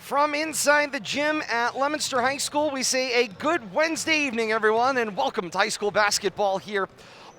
From inside the gym at Leominster High School, we say a good Wednesday evening, everyone, and welcome to high school basketball here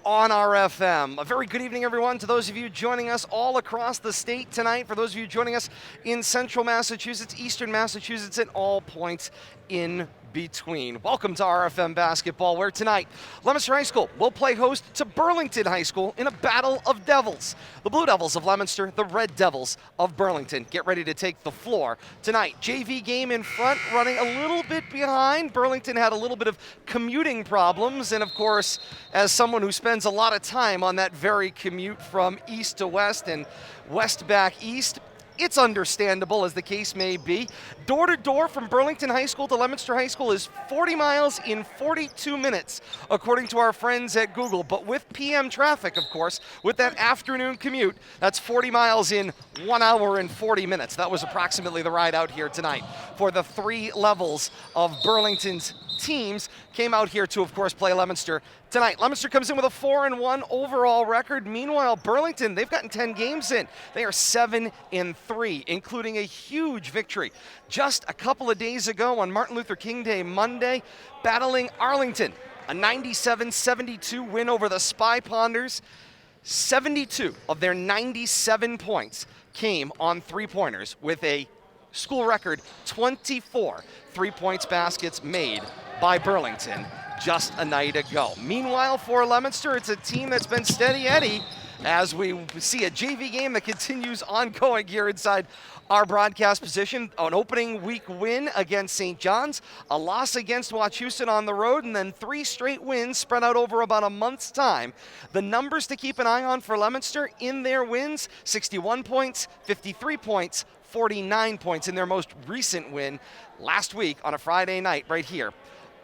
on RFM. A very good evening, everyone, to those of you joining us all across the state tonight, for those of you joining us in central Massachusetts, eastern Massachusetts, and all points in between. Welcome to RFM Basketball, where tonight, Leominster High School will play host to Burlington High School in a battle of devils. The Blue Devils of Leominster, the Red Devils of Burlington. Get ready to take the floor tonight. JV game in front, running a little bit behind. Burlington had a little bit of commuting problems, and of course, as someone who spends a lot of time on that very commute from east to west and west back east, it's understandable, as the case may be. Door to door from Burlington High School to Leominster High School is 40 miles in 42 minutes, according to our friends at Google. But with PM traffic, of course, with that afternoon commute, that's 40 miles in 1 hour and 40 minutes. That was approximately the ride out here tonight for the three levels of Burlington's teams. Came out here to, of course, play Leominster tonight. Leominster comes in with a 4-1 overall record. Meanwhile, Burlington, they've gotten 10 games in. They are 7-3, including a huge victory just a couple of days ago on Martin Luther King Day Monday, battling Arlington. A 97-72 win over the Spy Ponders. 72 of their 97 points came on three-pointers, with a school record 24 three-points baskets made by Burlington just a night ago. Meanwhile, for Leominster, it's a team that's been steady Eddie, as we see a JV game that continues ongoing here inside our broadcast position. An opening week win against St. John's, a loss against Wachusett on the road, and then 3 straight wins spread out over about a month's time. The numbers to keep an eye on for Leominster in their wins: 61 points, 53 points, 49 points in their most recent win last week on a Friday night right here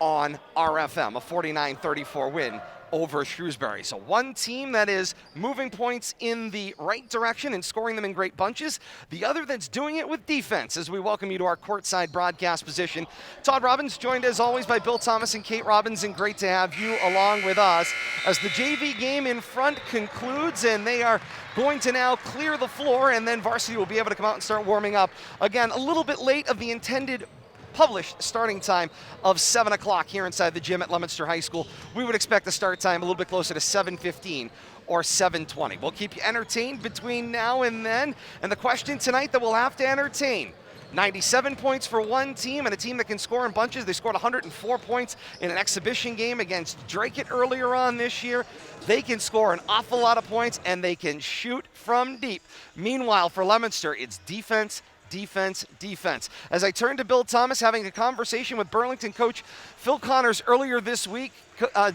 on RFM, a 49-34 win over Shrewsbury. So one team that is moving points in the right direction and scoring them in great bunches. The other that's doing it with defense, as we welcome you to our courtside broadcast position. Todd Robbins, joined as always by Bill Thomas and Kate Robbins, and great to have you along with us as the JV game in front concludes, and they are going to now clear the floor, and then varsity will be able to come out and start warming up. Again, a little bit late of the intended published starting time of 7 o'clock here inside the gym at Leominster High School. We would expect the start time a little bit closer to 7:15 or 7:20. We'll keep you entertained between now and then. And the question tonight that we'll have to entertain: 97 points for one team, and a team that can score in bunches. They scored 104 points in an exhibition game against Drake earlier on this year. They can score an awful lot of points, and they can shoot from deep. Meanwhile, for Leominster, it's defense, defense, defense. As I turn to Bill Thomas, having a conversation with Burlington coach Phil Connors earlier this week,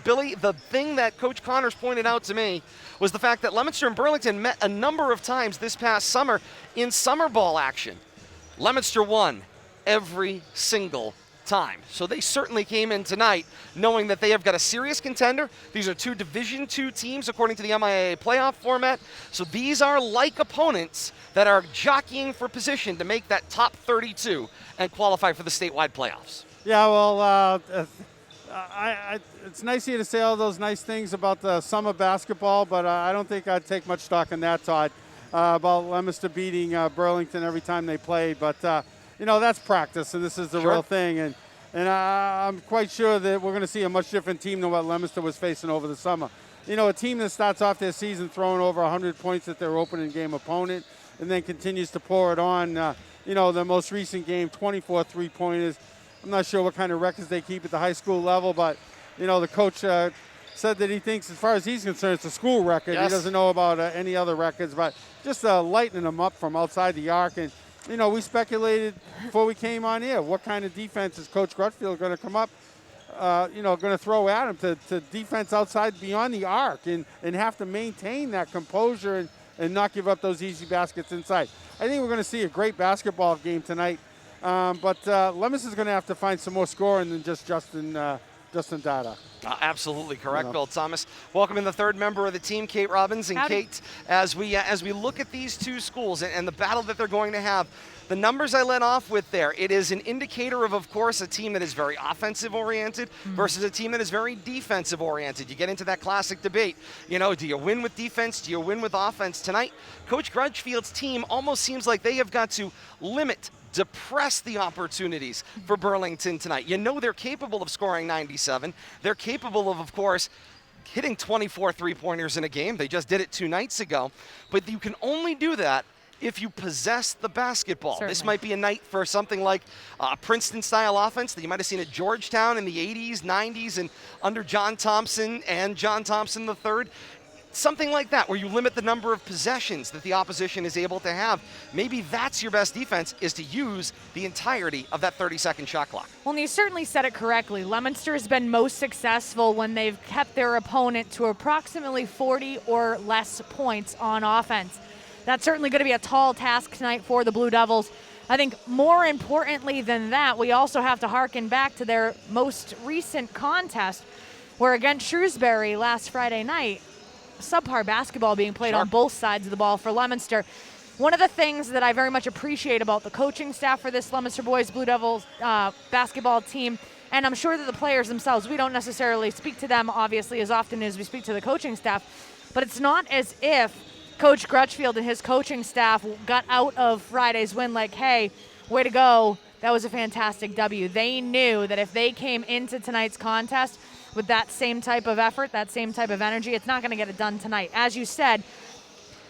Billy, the thing that Coach Connors pointed out to me was the fact that Leominster and Burlington met a number of times this past summer in summer ball action. Leominster won every single time. So they certainly came in tonight knowing that they have got a serious contender. These are 2 Division II teams according to the MIAA playoff format. So these are like opponents that are jockeying for position to make that top 32 and qualify for the statewide playoffs. Yeah, well, it's nice of you to say all those nice things about the summer basketball, but I don't think I'd take much stock in that, Todd, about Leominster beating Burlington every time they played. But you know, that's practice, and this is the real thing. And I'm quite sure that we're going to see a much different team than what Leominster was facing over the summer. You know, a team that starts off their season throwing over 100 points at their opening game opponent and then continues to pour it on. You know, the most recent game, 24 three-pointers. I'm not sure what kind of records they keep at the high school level, but, you know, the coach said that he thinks, as far as he's concerned, it's a school record. Yes. He doesn't know about any other records, but just lightening them up from outside the arc. And you know, we speculated before we came on here, what kind of defense is Coach Grutfield going to come up, you know, going to throw at him to defense outside beyond the arc and have to maintain that composure and not give up those easy baskets inside. I think we're going to see a great basketball game tonight, but Leominster's going to have to find some more scoring than just Justin Dada. Absolutely correct, Bill Thomas. Welcome in the third member of the team, Kate Robbins. And Howdy. Kate, as we look at these two schools and the battle that they're going to have, the numbers I led off with there, it is an indicator of course, a team that is very offensive-oriented versus a team that is very defensive-oriented. You get into that classic debate. You know, do you win with defense? Do you win with offense? Tonight, Coach Grudgefield's team almost seems like they have got to depress the opportunities for Burlington tonight. You know they're capable of scoring 97. They're capable of course, hitting 24 three-pointers in a game. They just did it 2 nights ago. But you can only do that if you possess the basketball. Certainly. This might be a night for something like a Princeton-style offense that you might have seen at Georgetown in the 80s, 90s, and under John Thompson and John Thompson III. Something like that, where you limit the number of possessions that the opposition is able to have. Maybe that's your best defense, is to use the entirety of that 30-second shot clock. Well, and you certainly said it correctly. Leominster has been most successful when they've kept their opponent to approximately 40 or less points on offense. That's certainly going to be a tall task tonight for the Blue Devils. I think more importantly than that, we also have to harken back to their most recent contest, where against Shrewsbury last Friday night, subpar basketball being played on both sides of the ball for Leominster. One of the things that I very much appreciate about the coaching staff for this Leominster Boys Blue Devils basketball team, and I'm sure that the players themselves, we don't necessarily speak to them obviously as often as we speak to the coaching staff, but it's not as if Coach Grudgefield and his coaching staff got out of Friday's win like, hey, way to go, that was a fantastic W. They knew that if they came into tonight's contest with that same type of effort, that same type of energy, it's not going to get it done tonight. As you said,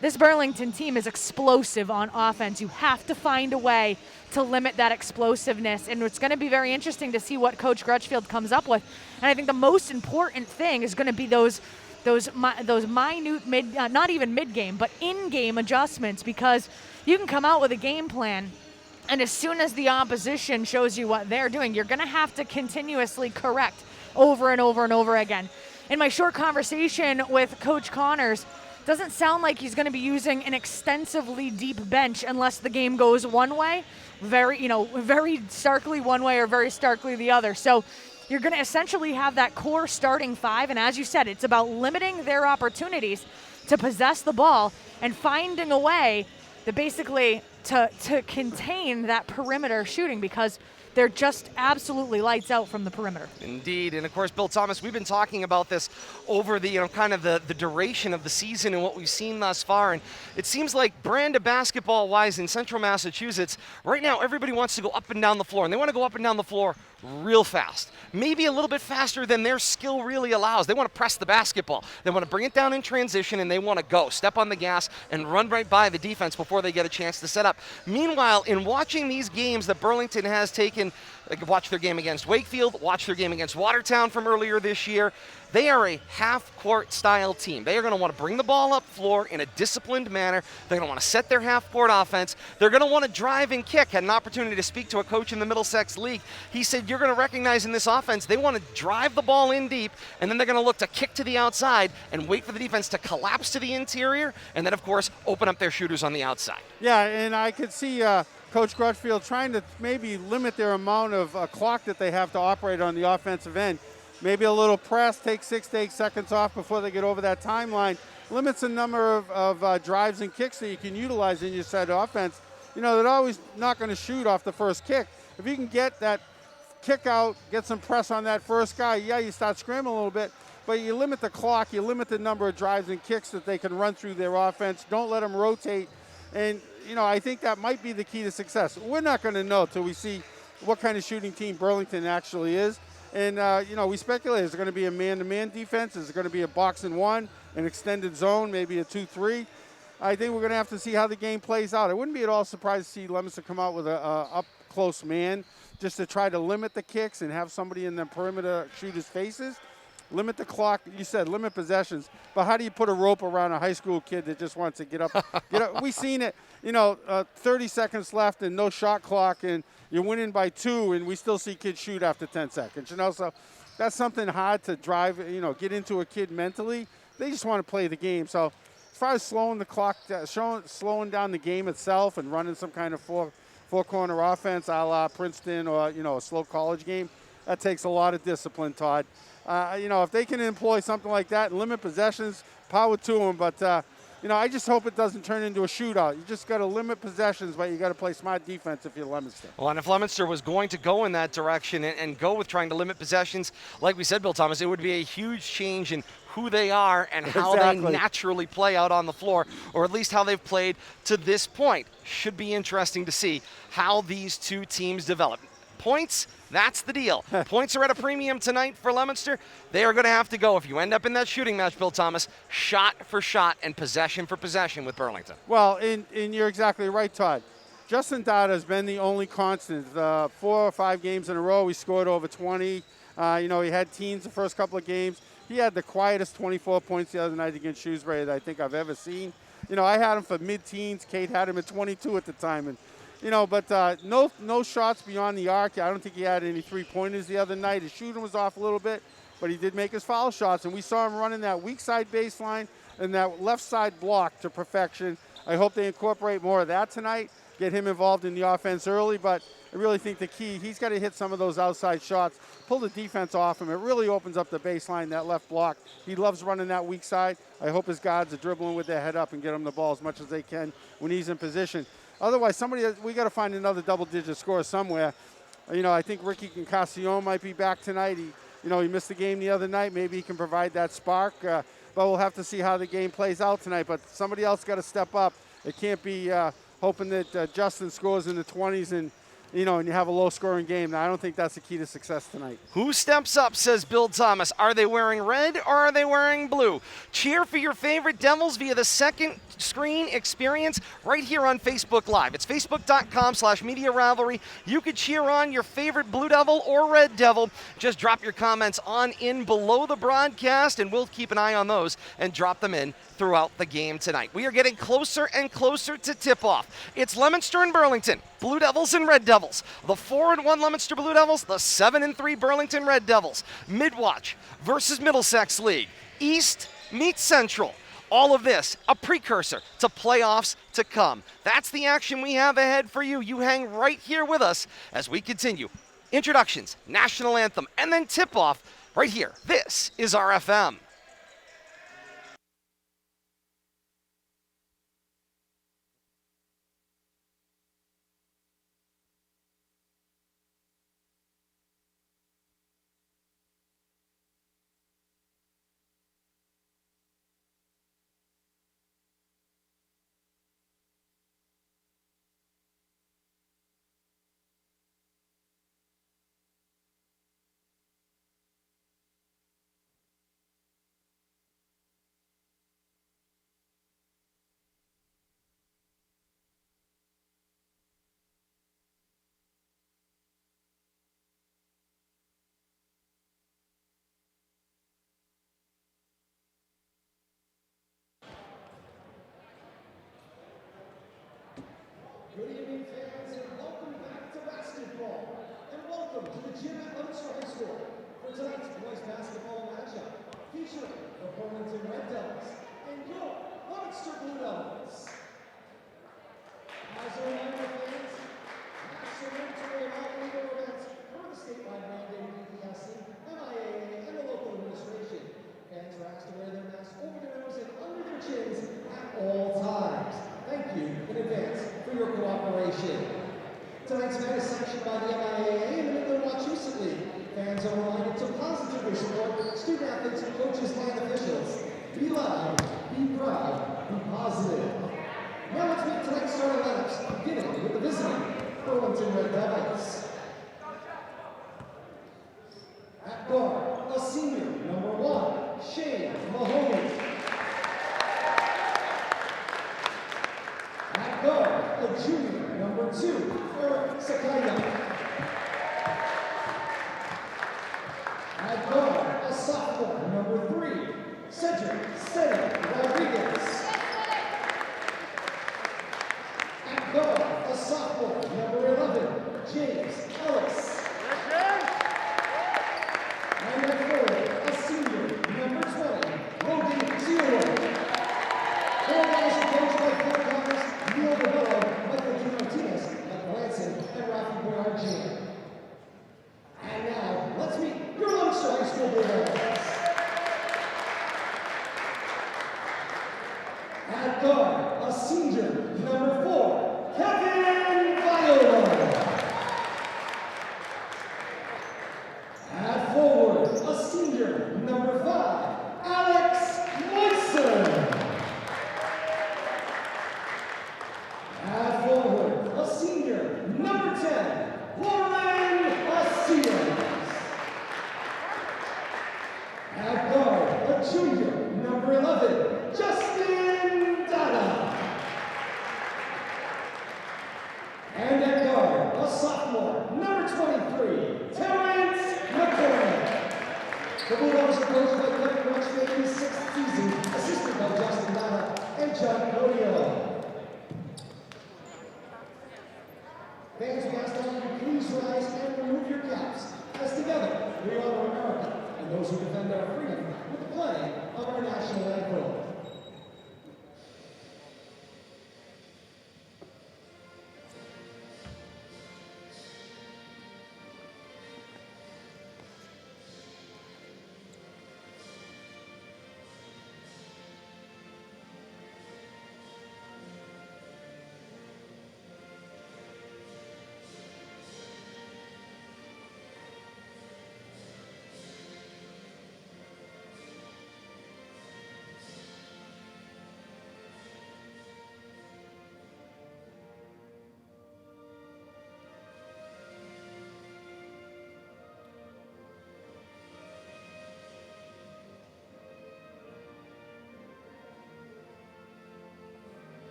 this Burlington team is explosive on offense. You have to find a way to limit that explosiveness, and it's going to be very interesting to see what Coach Grudgefield comes up with. And I think the most important thing is going to be those minute not even mid-game, but in-game adjustments, because you can come out with a game plan, and as soon as the opposition shows you what they're doing, you're going to have to continuously correct over and over and over again. In my short conversation with Coach Connors, doesn't sound like he's going to be using an extensively deep bench unless the game goes one way, very starkly one way or very starkly the other. So you're going to essentially have that core starting 5, and as you said, it's about limiting their opportunities to possess the ball and finding a way to basically to contain that perimeter shooting, because they're just absolutely lights out from the perimeter. Indeed, and of course, Bill Thomas, we've been talking about this over the kind of the duration of the season and what we've seen thus far, and it seems like brand of basketball-wise in Central Massachusetts, right now everybody wants to go up and down the floor, and they want to go up and down the floor real fast. Maybe a little bit faster than their skill really allows. They want to press the basketball. They want to bring it down in transition, and they want to go, step on the gas, and run right by the defense before they get a chance to set up. Meanwhile, in watching these games that Burlington has taken, like watch their game against Wakefield, watch their game against Watertown from earlier this year, they are a half-court style team. They are going to want to bring the ball up floor in a disciplined manner. They're going to want to set their half-court offense. They're going to want to drive and kick. Had an opportunity to speak to a coach in the Middlesex League. He said, you're going to recognize in this offense, they want to drive the ball in deep, and then they're going to look to kick to the outside and wait for the defense to collapse to the interior, and then, of course, open up their shooters on the outside. Yeah, and I could see Coach Grudgefield trying to maybe limit their amount of clock that they have to operate on the offensive end. Maybe a little press, take 6 to 8 seconds off before they get over that timeline. Limits the number of drives and kicks that you can utilize in your set offense. You know, they're always not going to shoot off the first kick. If you can get that kick out, get some press on that first guy, yeah, you start scrambling a little bit, but you limit the clock, you limit the number of drives and kicks that they can run through their offense. Don't let them rotate. And, you know, I think that might be the key to success. We're not going to know till we see what kind of shooting team Burlington actually is. And, you know, we speculate, is it going to be a man-to-man defense? Is it going to be a box-and-one, an extended zone, maybe a 2-3? I think we're going to have to see how the game plays out. I wouldn't be at all surprised to see Leominster come out with a up-close man just to try to limit the kicks and have somebody in the perimeter shooters' faces. Limit the clock. You said limit possessions. But how do you put a rope around a high school kid that just wants to get up? We've seen it, 30 seconds left and no shot clock, and you're winning by 2, and we still see kids shoot after 10 seconds. So that's something hard to drive, get into a kid mentally. They just want to play the game. So as far as slowing the clock, slowing down the game itself and running some kind of four-corner offense a la Princeton or, a slow college game, that takes a lot of discipline, Todd. If they can employ something like that and limit possessions, power to them. But, I just hope it doesn't turn into a shootout. You just got to limit possessions, but you got to play smart defense if you're Leominster. Well, and if Leominster was going to go in that direction and go with trying to limit possessions, like we said, Bill Thomas, it would be a huge change in who they are and how they naturally play out on the floor, or at least how they've played to this point. Should be interesting to see how these two teams develop. Points, that's the deal. Points are at a premium tonight for Leominster. They are going to have to go, if you end up in that shooting match, Bill Thomas, shot for shot and possession for possession with Burlington. Well, and you're exactly right, Todd. Justin Dada has been the only constant. 4 or 5 games in a row, he scored over 20. He had teens the first couple of games. He had the quietest 24 points the other night against Shrewsbury that I think I've ever seen. I had him for mid-teens. Kate had him at 22 at the time. And but no shots beyond the arc. I don't think he had any three-pointers the other night. His shooting was off a little bit, but he did make his foul shots, and we saw him running that weak side baseline and that left side block to perfection. I hope they incorporate more of that tonight, get him involved in the offense early, but I really think the key, he's got to hit some of those outside shots, pull the defense off him. It really opens up the baseline, that left block. He loves running that weak side. I hope his guards are dribbling with their head up and get him the ball as much as they can when he's in position. Otherwise, we got to find another double-digit score somewhere. I think Ricky Concacion might be back tonight. He missed the game the other night. Maybe he can provide that spark. But we'll have to see how the game plays out tonight. But somebody else got to step up. It can't be hoping that Justin scores in the 20s and you have a low-scoring game. Now, I don't think that's the key to success tonight. Who steps up, says Bill Thomas. Are they wearing red or are they wearing blue? Cheer for your favorite Devils via the second screen experience right here on Facebook Live. It's facebook.com/Media Rivalry. You could cheer on your favorite Blue Devil or Red Devil. Just drop your comments on in below the broadcast, and we'll keep an eye on those and drop them in throughout the game tonight. We are getting closer and closer to tip-off. It's Leominster and Burlington, Blue Devils and Red Devils. The 4-1 Leominster Blue Devils, the 7-3 Burlington Red Devils. Midwatch versus Middlesex League. East meets Central. All of this, a precursor to playoffs to come. That's the action we have ahead for you. You hang right here with us as we continue. Introductions, national anthem, and then tip-off right here. This is RFM. Good evening, fans, and welcome back to basketball. And welcome to the gym at Leominster High School for tonight's boys basketball matchup, featuring the Burlington Red Devils and your Leominster Blue Devils. As a reminder, fans, national mandatory outdoor events per the statewide mandate DPSC, MIAA, and the local administration. Fans are asked to wear their masks over their nose and under their chins at all times. Thank you in advance for your cooperation. Tonight's event is sanctioned by the MIAA and the Midland Wachusett League. Fans are reminded to positively support student athletes, coaches, and officials. Be loud, be proud, be positive. Now let's meet tonight's starting lineups, beginning with the visiting Burlington Red Devils. At guard, a senior, number 1, Shane Mahoney. At guard, a junior, number 2, Eric Sakaya. At guard, a sophomore, number 3, Cedric Sena Rodriguez. At guard, a sophomore, number 11, James At guard, a senior, number 4, Kevin Viola. At forward, a senior, number 5, Alex Moisen. At forward, a senior, number 10, Lauren Asias. At guard, a junior, number 11, Justin Dada. And at guard, a sophomore, number 23, Terrence McCormick. The Blue Devils are coached by Kevin Welch, making his 6th season, assisted by Justin Dada and John Codio. Fans, we ask all of you please rise and remove your caps, as together we honor America and those who defend our freedom with the playing of our national anthem.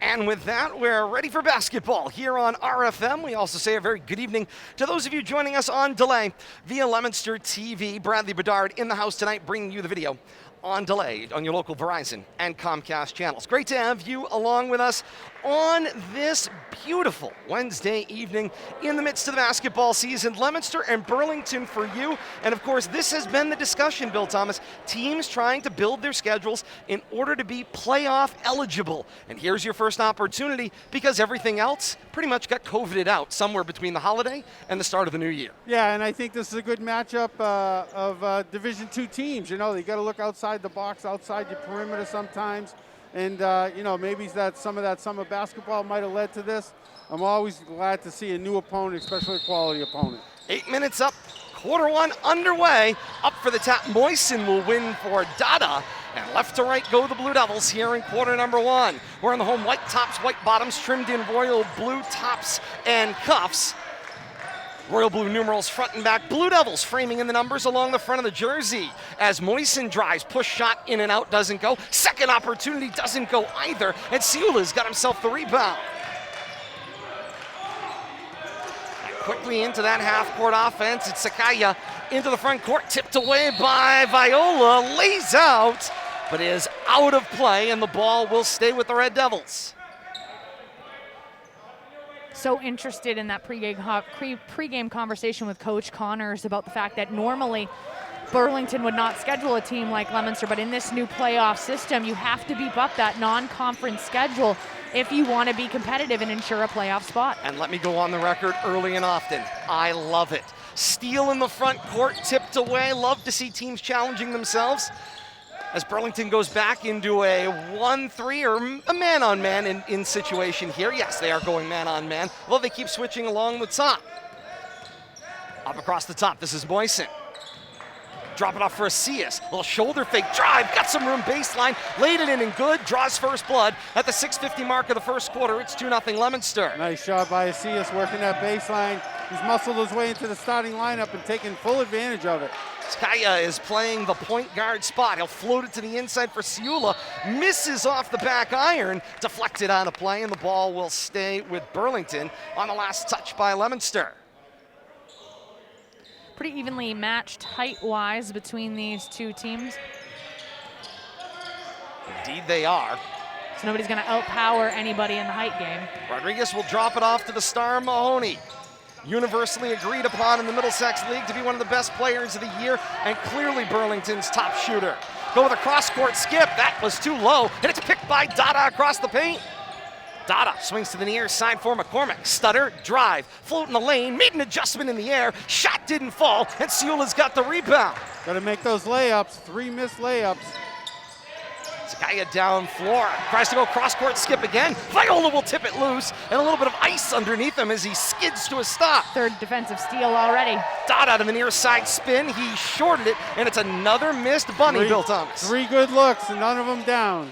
And with that, we're ready for basketball here on RFM. We also say a very good evening to those of you joining us on delay via Leominster TV. Bradley Bedard in the house tonight, bringing you the video on delay on your local Verizon and Comcast channels. Great to have you along with us on this beautiful Wednesday evening in the midst of the basketball season. Leominster and Burlington for you. And of course, this has been the discussion, Bill Thomas. Teams trying to build their schedules in order to be playoff eligible. And here's your first opportunity because everything else pretty much got COVIDed out somewhere between the holiday and the start of the new year. Yeah, and I think this is a good matchup of Division II teams. You know, you got to look outside the box, outside your perimeter sometimes. And, you know, maybe some of that summer basketball might have led to this. I'm always glad to see a new opponent, especially a quality opponent. 8 minutes up, quarter one underway. Up for the tap, Moisen will win for Dada. And left to right go the Blue Devils here in quarter number one. We're in the home white tops, white bottoms, trimmed in royal blue tops and cuffs. Royal blue numerals front and back. Blue Devils framing in the numbers along the front of the jersey. As Moisen drives, push shot in and out, doesn't go. Second opportunity doesn't go either. And Viola's got himself the rebound. And quickly into that half-court offense. It's Sakaya into the front court, tipped away by Viola, lays out, but is out of play, and the ball will stay with the Red Devils. So interested in that pregame conversation with Coach Connors about the fact that normally Burlington would not schedule a team like Leominster, but in this new playoff system, you have to beef up that non-conference schedule if you want to be competitive and ensure a playoff spot. And let me go on the record early and often. I love it. Steal in the front court, tipped away. Love to see teams challenging themselves. As Burlington goes back into a 1-3 or a man-on-man in situation here. Yes, they are going man-on-man. Well, they keep switching along the top. Up across the top, this is Moisen. Drop it off for Asias. Little shoulder fake drive, got some room baseline, laid it in and good, draws first blood. At the 6:50 mark of the first quarter, it's 2-0 Leominster. Nice job by Asias working that baseline. He's muscled his way into the starting lineup and taking full advantage of it. Skaya is playing the point guard spot. He'll float it to the inside for Viola. Misses off the back iron. Deflected out of play, and the ball will stay with Burlington on the last touch by Leominster. Pretty evenly matched height-wise between these two teams. Indeed they are. So nobody's going to outpower anybody in the height game. Rodriguez will drop it off to the star Mahoney. Universally agreed upon in the Middlesex League to be one of the best players of the year and clearly Burlington's top shooter. Go with a cross-court skip. That was too low, and it's picked by Dada across the paint. Dada swings to the near side for McCormick. Stutter, drive, float in the lane, made an adjustment in the air. Shot didn't fall, and Ciola's got the rebound. Got to make those layups, 3 missed layups. Sakaya down floor, tries to go cross-court skip again. Viola will tip it loose, and a little bit of ice underneath him as he skids to a stop. Third defensive steal already. Dada to the near side spin, he shorted it, and it's another missed bunny, Bill Thomas. 3 good looks, and none of them down.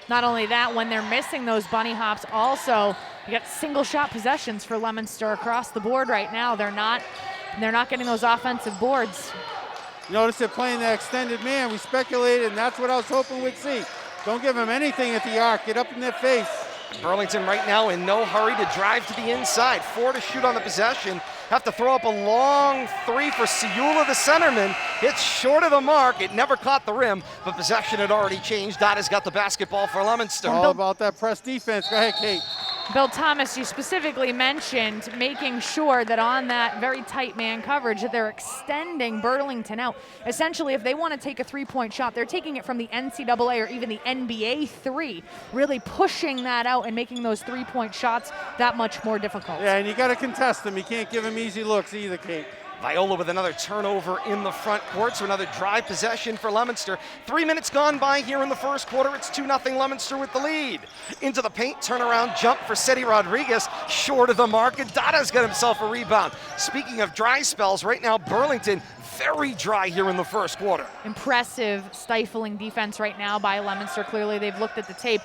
Not only that, when they're missing those bunny hops, also you got single shot possessions for Leominster across the board right now. They're not getting those offensive boards. Notice they're playing the extended man. We speculated, and that's what I was hoping we'd see. Don't give them anything at the arc. Get up in their face. Burlington right now in no hurry to drive to the inside. 4 to shoot on the possession. Have to throw up a long 3 for Ciola, the centerman. It's short of the mark. It never caught the rim, but possession had already changed. Dada's got the basketball for Leominster. All about that press defense. Go ahead, Kate. Bill Thomas, you specifically mentioned making sure that on that very tight man coverage that they're extending Burlington out. Essentially, if they want to take a 3-point shot, they're taking it from the NCAA or even the NBA 3, really pushing that out and making those 3-point shots that much more difficult. Yeah, and you got to contest them. You can't give them easy looks either, Kate. Viola with another turnover in the front court, so another drive possession for Leominster. 3 minutes gone by here in the first quarter. It's 2-0 Leominster with the lead. Into the paint, turnaround jump for Seti Rodriguez, short of the mark, and Dada's got himself a rebound. Speaking of dry spells, right now Burlington very dry here in the first quarter. Impressive stifling defense right now by Leominster. Clearly they've looked at the tape.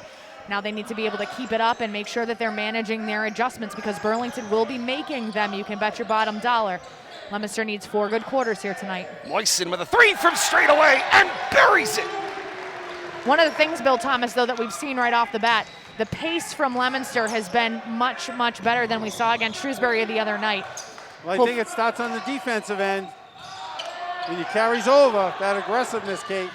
Now they need to be able to keep it up and make sure that they're managing their adjustments because Burlington will be making them, you can bet your bottom dollar. Leominster needs 4 good quarters here tonight. Moisen with a 3 from straight away and buries it. One of the things, Bill Thomas, though, that we've seen right off the bat, the pace from Leominster has been much, much better than we saw against Shrewsbury the other night. Well, I think it starts on the defensive end. And it carries over that aggressiveness, Kate.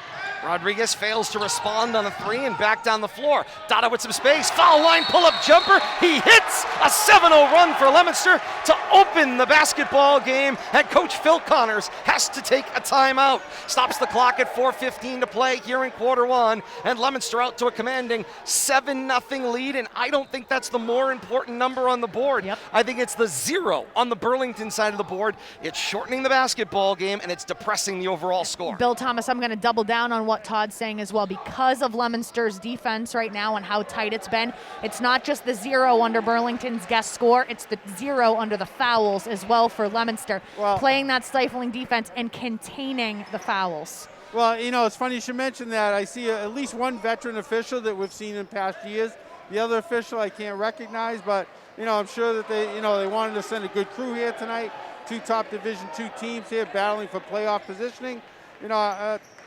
Rodriguez fails to respond on a 3 and back down the floor. Dada with some space, foul line pull-up jumper. He hits a 7-0 run for Leominster to open the basketball game, and Coach Phil Connors has to take a timeout. Stops the clock at 4:15 to play here in quarter 1, and Leominster out to a commanding 7-0 lead, and I don't think that's the more important number on the board. Yep. I think it's the 0 on the Burlington side of the board. It's shortening the basketball game, and it's depressing the overall score. Bill Thomas, I'm going to double down on what Todd's saying as well. Because of Leominster's defense right now and how tight it's been, it's not just the 0 under Burlington's guest score, it's the 0 under the fouls as well for Leominster. Well, playing that stifling defense and containing the fouls. Well, you know, it's funny you should mention that. I see at least one veteran official that we've seen in past years. The other official I can't recognize, but, you know, I'm sure that they wanted to send a good crew here tonight. 2 top Division II teams here battling for playoff positioning. You know,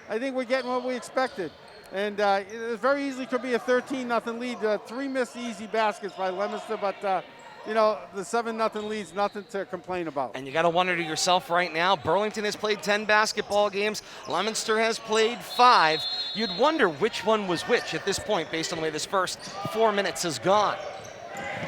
I think we're getting what we expected. And it very easily could be a 13-0 lead. 3 missed easy baskets by Leominster, but, you know, the 7-0 lead's nothing to complain about. And you got to wonder to yourself right now, Burlington has played 10 basketball games. Leominster has played 5. You'd wonder which one was which at this point based on the way this first 4 minutes has gone.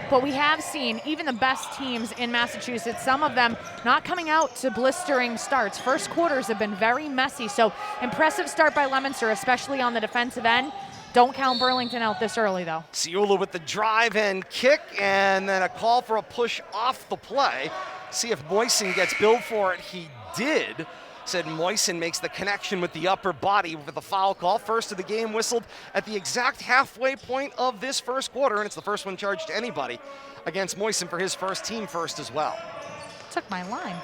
But we have seen even the best teams in Massachusetts, some of them not coming out to blistering starts. First quarters have been very messy, so impressive start by Leominster, especially on the defensive end. Don't count Burlington out this early, though. Ciola with the drive and kick, and then a call for a push off the play. See if Moisen gets billed for it. He did. Said Moisen makes the connection with the upper body with a foul call. First of the game whistled at the exact halfway point of this first quarter, and it's the first one charged to anybody against Moisen for his first team first as well. Took my line.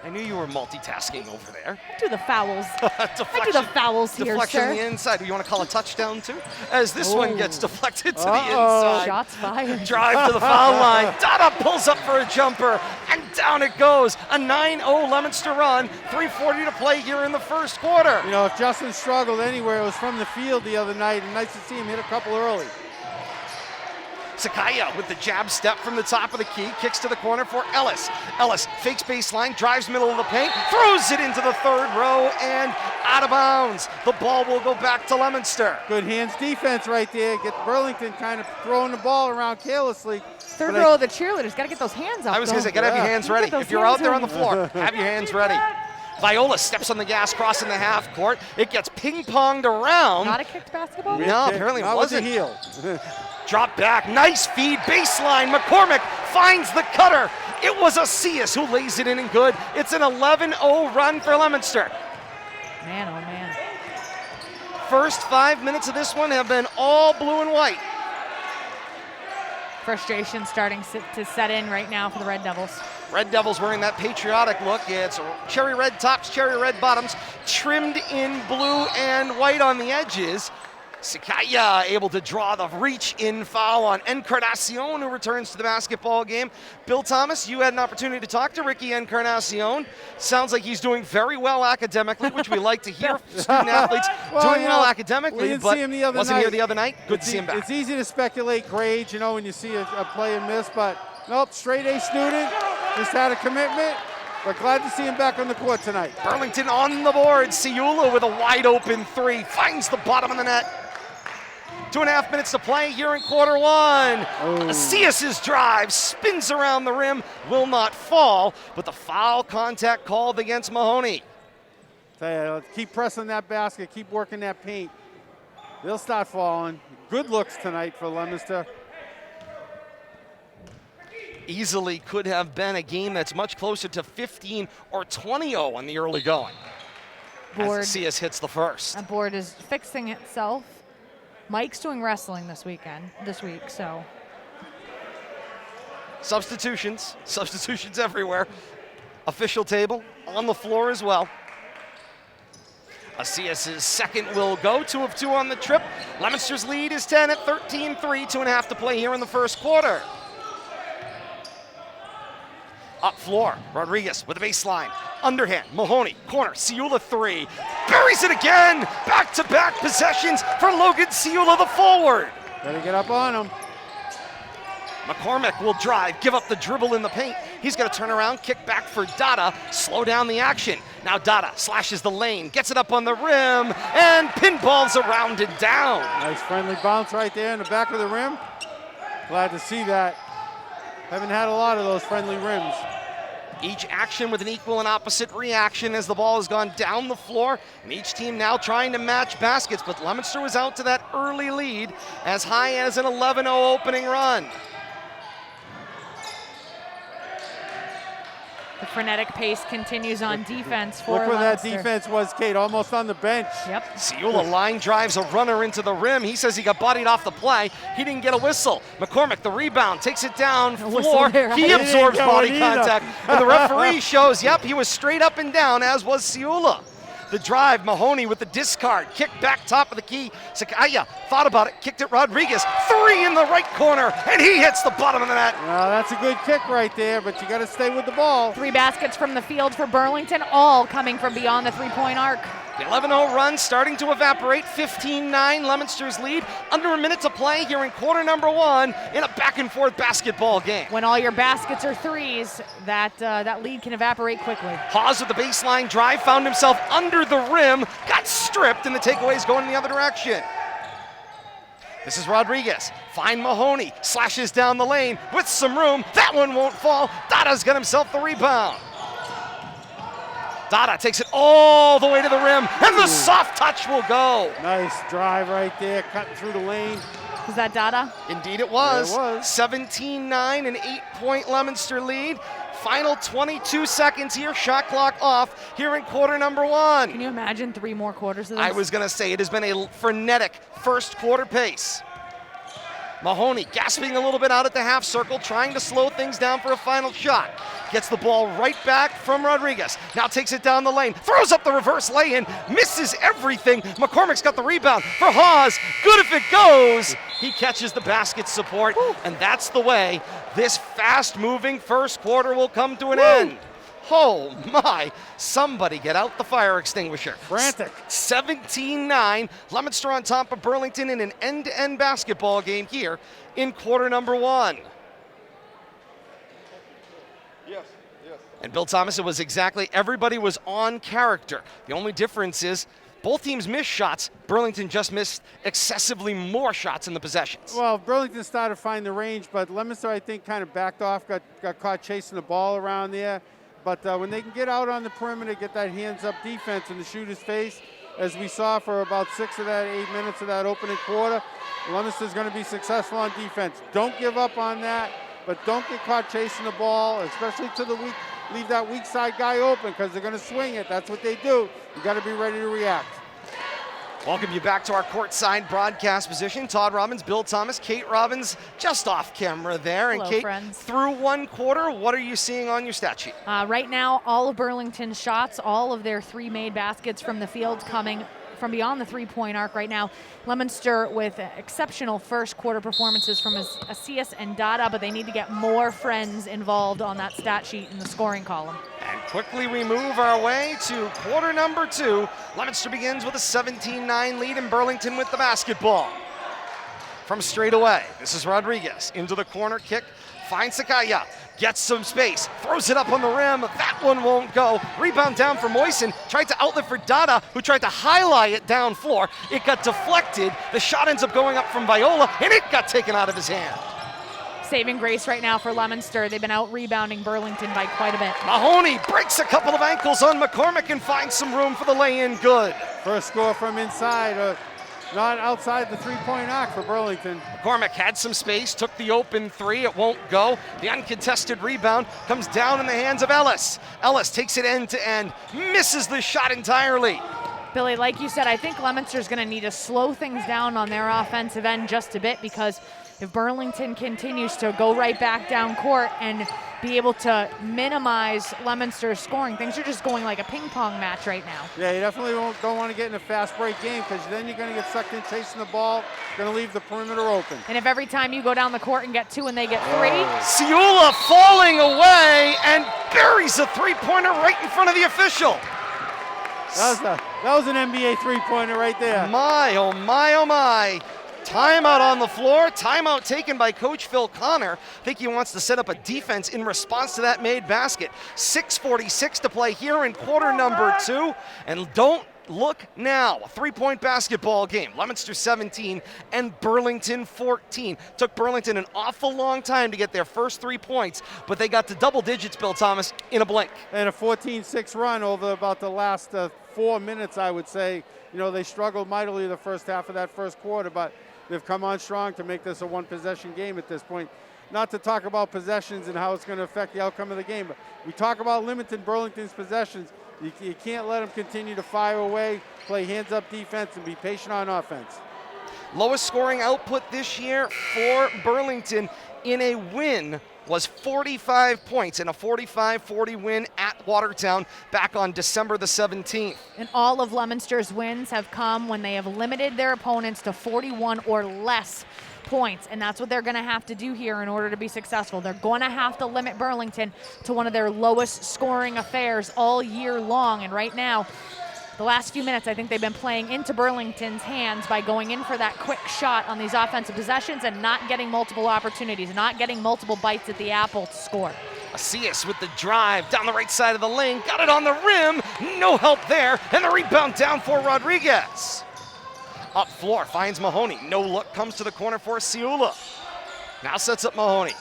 I knew you were multitasking over there. I do the fouls. I do the fouls here, deflection sir. on the inside. Do you want to call a touchdown too? As this one gets deflected to the inside. Shots fired. Drive to the foul line. Dada pulls up for a jumper, and down it goes. A 9-0 Leominster run. 3:40 to play here in the first quarter. You know, if Justin struggled anywhere, it was from the field the other night, and nice to see him hit a couple early. Sakaya with the jab step from the top of the key, kicks to the corner for Ellis. Ellis fakes baseline, drives middle of the paint, throws it into the third row and out of bounds. The ball will go back to Leominster. Good hands defense right there. Get Burlington kind of throwing the ball around carelessly. Third row of the cheerleaders, got to get those hands up. I was going to say, got to have your hands You ready. get those If you're out hands there on the ready. floor, have your hands ready. Viola steps on the gas, crossing the half court. It gets ping-ponged around. Not a kicked basketball? No, apparently it Not with the wasn't. heel. Drop back, nice feed, baseline. McCormick finds the cutter. It was Asias who lays it in and good. It's an 11-0 run for Leominster. Man, oh man. First 5 minutes of this one have been all blue and white. Frustration starting to set in right now for the Red Devils. Red Devils wearing that patriotic look. It's cherry red tops, cherry red bottoms, trimmed in blue and white on the edges. Sakaya able to draw the reach-in foul on Encarnacion, who returns to the basketball game. Bill Thomas, you had an opportunity to talk to Ricky Encarnacion. Sounds like he's doing very well academically, which we like to hear. Student-athletes doing well academically, we didn't but see him the other wasn't night. here the other night. Good to see him back. It's easy to speculate grades, when you see a play and miss, but nope, straight A student, just had a commitment. But glad to see him back on the court tonight. Burlington on the board. Ciula with a wide-open three, finds the bottom of the net. 2.5 minutes to play here in quarter one. Asias' drive spins around the rim, will not fall, but the foul contact called against Mahoney. Tell you, keep pressing that basket, keep working that paint. They'll start falling. Good looks tonight for Leominster. Easily could have been a game that's much closer to 15 or 20-0 on the early going. Board. As Asias hits the first. That board is fixing itself. Mike's doing wrestling this week, so. Substitutions everywhere. Official table on the floor as well. Asias' second will go, 2 of 2 on the trip. Leominster's lead is 10 at 13-3, 2.5 to play here in the first quarter. Up floor, Rodriguez with a baseline. Underhand, Mahoney, corner, Ciula 3. Buries it again! Back-to-back possessions for Logan Ciula, the forward. Better get up on him. McCormick will drive, give up the dribble in the paint. He's going to turn around, kick back for Dada, slow down the action. Now Dada slashes the lane, gets it up on the rim, and pinballs around and down. Nice friendly bounce right there in the back of the rim. Glad to see that. Haven't had a lot of those friendly rims. Each action with an equal and opposite reaction as the ball has gone down the floor, and each team now trying to match baskets, but Leominster was out to that early lead, as high as an 11-0 opening run. The frenetic pace continues on defense for Look where that Leominster. defense was, Kate, almost on the bench. Yep. Ciula line drives a runner into the rim. He says he got bodied off the play. He didn't get a whistle. McCormick, the rebound, takes it down whistle floor. there, He right? absorbs He didn't get body one either. contact. And the referee shows, yep, he was straight up and down, as was Ciula. The drive, Mahoney with the discard. Kick back top of the key. Sakaya thought about it, kicked it Rodriguez. 3 in the right corner, and he hits the bottom of the net. That's a good kick right there, but you got to stay with the ball. 3 baskets from the field for Burlington, all coming from beyond the three-point arc. The 11-0 run starting to evaporate. 15-9, Leominster's lead. Under a minute to play here in quarter number 1 in a back-and-forth basketball game. When all your baskets are threes, that lead can evaporate quickly. Hawes with the baseline drive, found himself under the rim, got stripped, and the takeaway's going in the other direction. This is Rodriguez. Find Mahoney, slashes down the lane with some room. That one won't fall. Dada's got himself the rebound. Dada takes it all the way to the rim, and the soft touch will go. Nice drive right there, cutting through the lane. Is that Dada? Indeed it was. It was. 17-9, an 8-point Leominster lead. Final 22 seconds here, shot clock off here in quarter number 1. Can you imagine 3 more quarters of this? I was going to say, it has been a frenetic first quarter pace. Mahoney gasping a little bit out at the half circle, trying to slow things down for a final shot. Gets the ball right back from Rodriguez. Now takes it down the lane, throws up the reverse lay-in, misses everything. McCormick's got the rebound for Hawes. Good if it goes. He catches the basket support, and that's the way this fast-moving first quarter will come to an end. Oh my, somebody get out the fire extinguisher. Frantic. 17-9, Leominster on top of Burlington in an end-to-end basketball game here in quarter number 1. And Bill Thomas, it was exactly, everybody was on character. The only difference is Both teams missed shots. Burlington just missed excessively more shots in the possessions. Well, Burlington started to find the range, but Leominster, I think, kind of backed off, got caught chasing the ball around there. But when they can get out on the perimeter, get that hands-up defense in the shooter's face, as we saw for about 6 of that 8 minutes of that opening quarter, Leominster's going to be successful on defense. Don't give up on that, but don't get caught chasing the ball, especially to the weak. Leave that weak side guy open because they're going to swing it. That's what they do. You got to be ready to react. Welcome you back to our courtside broadcast position. Todd Robbins, Bill Thomas, Kate Robbins, just off camera there. Hello, and Kate, friends. through one quarter, what are you seeing on your stat sheet? Right now, all of Burlington's shots, all of their 3 made baskets from the field coming from beyond the 3-point arc right now. Leominster with exceptional first quarter performances from Asias and Dada, but they need to get more friends involved on that stat sheet in the scoring column. And quickly we move our way to quarter number 2. Leominster begins with a 17-9 lead and Burlington with the basketball. From straight away, this is Rodriguez into the corner, kick, finds Sakaya, gets some space, throws it up on the rim, that one won't go. Rebound down for Moisen, tried to outlet for Dada, who tried to highlight it down floor. It got deflected, the shot ends up going up from Viola, and it got taken out of his hand. Saving grace right now for Leominster. They've been out rebounding Burlington by quite a bit. Mahoney breaks a couple of ankles on McCormick and finds some room for the lay-in good. First score from inside, not outside the 3-point arc for Burlington. McCormick had some space, took the open 3, it won't go. The uncontested rebound comes down in the hands of Ellis. Ellis takes it end to end, misses the shot entirely. Billy, like you said, I think Leominster's going to need to slow things down on their offensive end just a bit, because if Burlington continues to go right back down court and be able to minimize Leominster's scoring, things are just going like a ping pong match right now. Yeah, you definitely don't want to get in a fast break game, because then you're going to get sucked in chasing the ball, going to leave the perimeter open. And if every time you go down the court and get 2 and they get 3, Ciula falling away and buries a 3-pointer right in front of the official. That was an NBA 3-pointer right there. My, oh my, oh my. Timeout on the floor, timeout taken by Coach Phil Connor. I think he wants to set up a defense in response to that made basket. 6:46 to play here in quarter number 2. And don't look now, a 3-point basketball game. Leominster 17 and Burlington 14. Took Burlington an awful long time to get their first 3 points, but they got to double digits, Bill Thomas, in a blink. And a 14-6 run over about the last 4 minutes, I would say. You know, they struggled mightily the first half of that first quarter, but they've come on strong to make this a 1-possession game at this point. Not to talk about possessions and how it's going to affect the outcome of the game, but we talk about limiting Burlington's possessions. You can't let them continue to fire away, play hands-up defense, and be patient on offense. Lowest scoring output this year for Burlington in a win was 45 points in a 45-40 win at Watertown back on December the 17th. and all of Leominster's wins have come when they have limited their opponents to 41 or less points, and that's what they're going to have to do here in order to be successful. They're going to have to limit Burlington to one of their lowest scoring affairs all year long, and right now, the last few minutes, I think they've been playing into Burlington's hands by going in for that quick shot on these offensive possessions and not getting multiple opportunities, not getting multiple bites at the apple to score. Asias with the drive down the right side of the lane, got it on the rim, no help there, and the rebound down for Rodriguez. Up floor, finds Mahoney, no look, comes to the corner for Ciula. Now sets up Mahoney.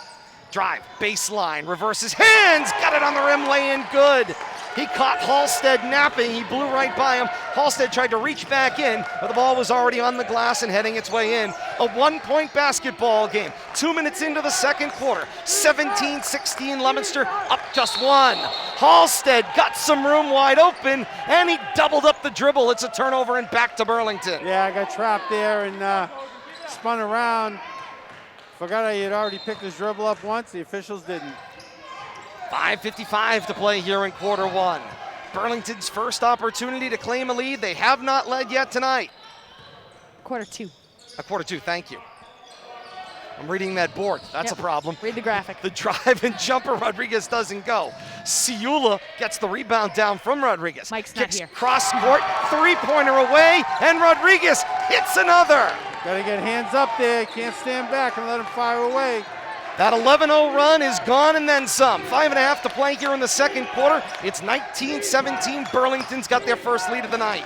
Drive, baseline, reverses hands, got it on the rim, lay in good. He caught Halstead napping, he blew right by him. Halstead tried to reach back in, but the ball was already on the glass and heading its way in. A 1-point basketball game, 2 minutes into the second quarter. 17-16 Leominster, up just 1. Halstead got some room wide open, and he doubled up the dribble. It's a turnover and back to Burlington. Yeah, I got trapped there and spun around. Forgot he had already picked his dribble up once, the officials didn't. 5:55 to play here in quarter 1. Burlington's first opportunity to claim a lead. They have not led yet tonight. Quarter 2. Quarter 2, thank you. I'm reading that board. That's Yep. a problem. Read the graphic. The drive and jumper, Rodriguez doesn't go. Ciula gets the rebound down from Rodriguez. Mike's not Kicks here. cross court, 3-pointer away, and Rodriguez hits another. Got to get hands up there. Can't stand back and let him fire away. That 11-0 run is gone and then some. 5.5 to play here in the second quarter. It's 19-17. Burlington's got their first lead of the night.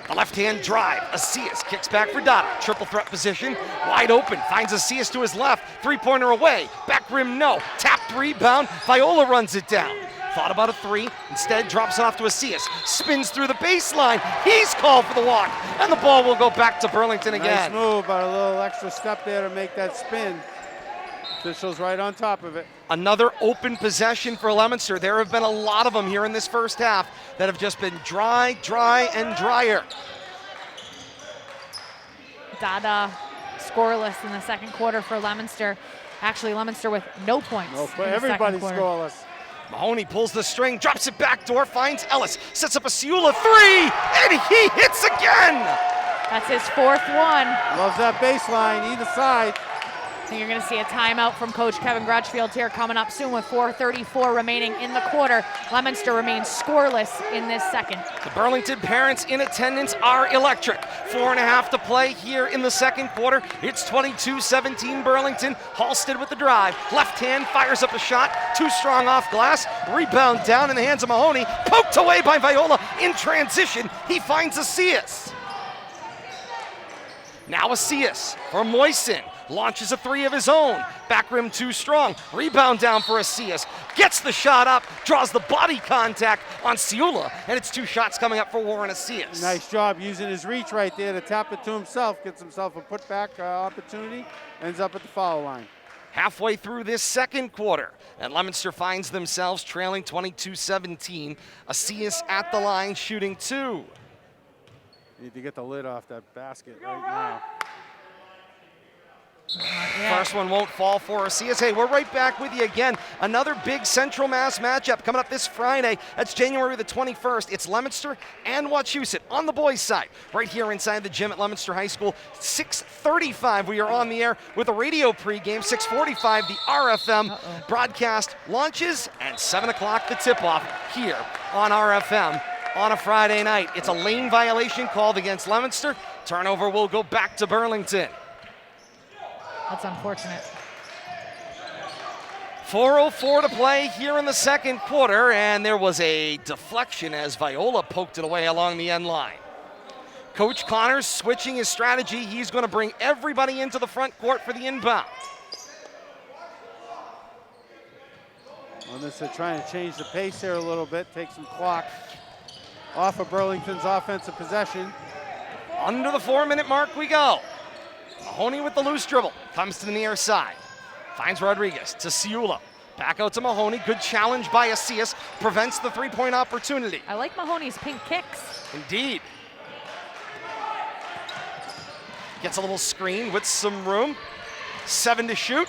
The left-hand drive. Asias kicks back for Dada. Triple threat position. Wide open. Finds Asias to his left. Three-pointer away. Back rim, no. Tapped rebound. Viola runs it down. Thought about a three. Instead, drops it off to Asias. Spins through the baseline. He's called for the walk. And the ball will go back to Burlington again. Nice move, but a little extra step there to make that spin. Officials right on top of it. Another open possession for Leominster. There have been a lot of them here in this first half that have just been dry, and drier. Dada scoreless in the second quarter for Leominster. Actually, Leominster with no points. Everybody's scoreless. Mahoney pulls the string, drops it backdoor, finds Ellis, sets up a Ciula three, and he hits again! That's his fourth one. Loves that baseline, either side. I think you're going to see a timeout from Coach Kevin Grutchfield here coming up soon with 4:34 remaining in the quarter. Leominster remains scoreless in this second. The Burlington parents in attendance are electric. 4.5 to play here in the second quarter. It's 22-17 Burlington. Halstead with the drive. Left hand fires up a shot. Too strong off glass. Rebound down in the hands of Mahoney. Poked away by Viola in transition. He finds Asias. Now Asias for Moisen. Launches a three of his own. Back rim too strong. Rebound down for Asias. Gets the shot up. Draws the body contact on Ciula. And it's two shots coming up for Warren Asias. Nice job using his reach right there to tap it to himself. Gets himself a putback opportunity. Ends up at the foul line. Halfway through this second quarter, and Leominster finds themselves trailing 22-17. Asias at the line shooting two. Need to get the lid off that basket right now. First one won't fall for Asias. Hey, we're right back with you again. Another big Central Mass matchup coming up this Friday. That's January the 21st. It's Leominster and Wachusett on the boys' side. Right here inside the gym at Leominster High School. 6:35, we are on the air with a radio pregame. 6:45, the RFM broadcast launches. And 7 o'clock, the tip-off here on RFM on a Friday night. It's a lane violation called against Leominster. Turnover will go back to Burlington. That's unfortunate. 4:04 to play here in the second quarter, and there was a deflection as Viola poked it away along the end line. Coach Connors switching his strategy. He's going to bring everybody into the front court for the inbound. They're trying to change the pace here a little bit, take some clock off of Burlington's offensive possession. Under the 4-minute mark we go. Mahoney with the loose dribble, comes to the near side. Finds Rodriguez to Ciula. Back out to Mahoney, good challenge by Asias, prevents the three-point opportunity. I like Mahoney's pink kicks. Indeed. Gets a little screen with some room. 7 to shoot.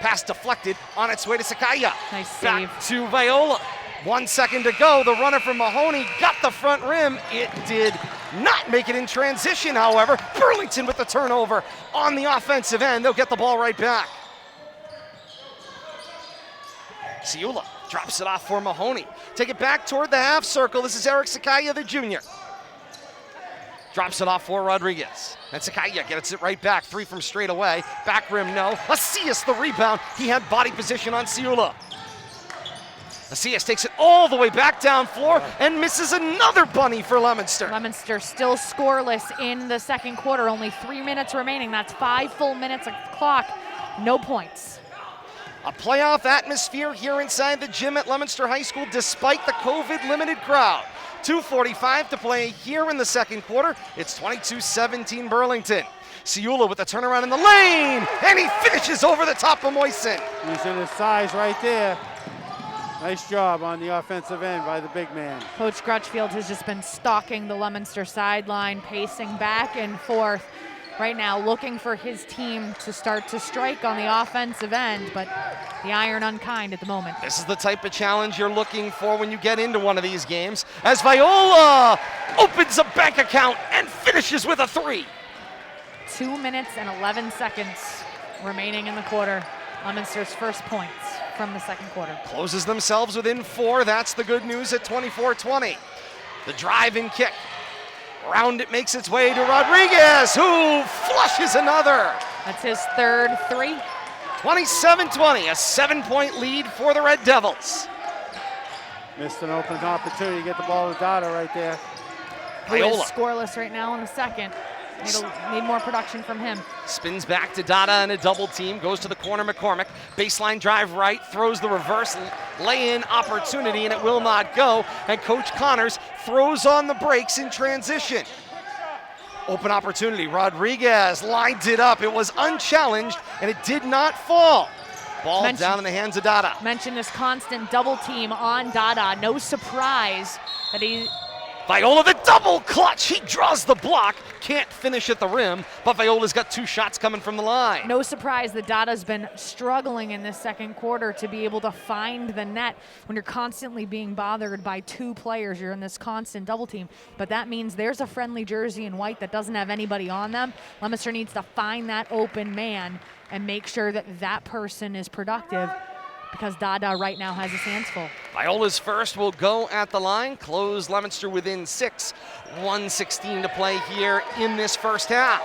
Pass deflected, on its way to Sakaya. Nice save. Back to Viola. 1 second to go. The runner from Mahoney got the front rim. It did not make it in transition, however. Burlington with the turnover on the offensive end. They'll get the ball right back. Ciula drops it off for Mahoney. Take it back toward the half circle. This is Eric Sakaya, the junior. Drops it off for Rodriguez. And Sakaya gets it right back. 3 from straight away. Back rim, no. Asias the rebound. He had body position on Ciula. Asias takes it all the way back down floor and misses another bunny for Leominster. Leominster still scoreless in the second quarter. Only 3 minutes remaining. That's 5 full minutes of clock. No points. A playoff atmosphere here inside the gym at Leominster High School despite the COVID-limited crowd. 2:45 to play here in the second quarter. It's 22-17 Burlington. Ciula with the turnaround in the lane, and he finishes over the top of Moisen. Using his size right there. Nice job on the offensive end by the big man. Coach Grutchfield has just been stalking the Leominster sideline, pacing back and forth right now, looking for his team to start to strike on the offensive end, but the iron unkind at the moment. This is the type of challenge you're looking for when you get into one of these games, as Viola opens a bank account and finishes with a 3. 2 minutes and 11 seconds remaining in the quarter. Leominster's first points from the second quarter. Closes themselves within 4. That's the good news at 24-20. The drive and kick. Around it makes its way to Rodriguez, who flushes another. That's his third 3. 27-20, a 7-point lead for the Red Devils. Missed an open opportunity to get the ball to Dada right there. who is Viola scoreless right now in the second. Need more production from him. spins back to Dada in a double team, goes to the corner, McCormick. Baseline drive right, throws the reverse, lay-in opportunity, and it will not go. And Coach Connors throws on the brakes in transition. Open opportunity, Rodriguez lines it up. It was unchallenged, and it did not fall. Ball down in the hands of Dada. Mentioned this constant double team on Dada. No surprise that he... Viola, the double clutch. He draws the block. Can't finish at the rim, but Viola's got 2 shots coming from the line. No surprise that Dada's been struggling in this second quarter to be able to find the net when you're constantly being bothered by 2 players. You're in this constant double team, but that means there's a friendly jersey in white that doesn't have anybody on them. Leominster needs to find that open man and make sure that that person is productive, because Dada right now has his hands full. Viola's first will go at the line, close Leominster within 6. 1:16 to play here in this first half.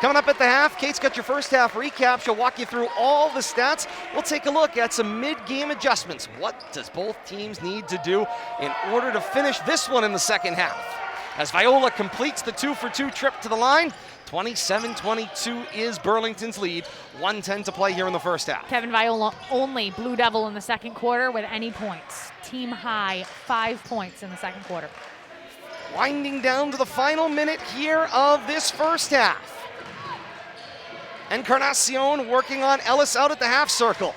Coming up at the half, Kate's got your first half recap. She'll walk you through all the stats. We'll take a look at some mid-game adjustments. What does both teams need to do in order to finish this one in the second half? As Viola completes the 2-for-2 trip to the line, 27-22 is Burlington's lead. 1:10 to play here in the first half. Kevin Viola, only Blue Devil in the second quarter with any points. Team high, 5 points in the second quarter. Winding down to the final minute here of this first half. Encarnacion working on Ellis out at the half circle.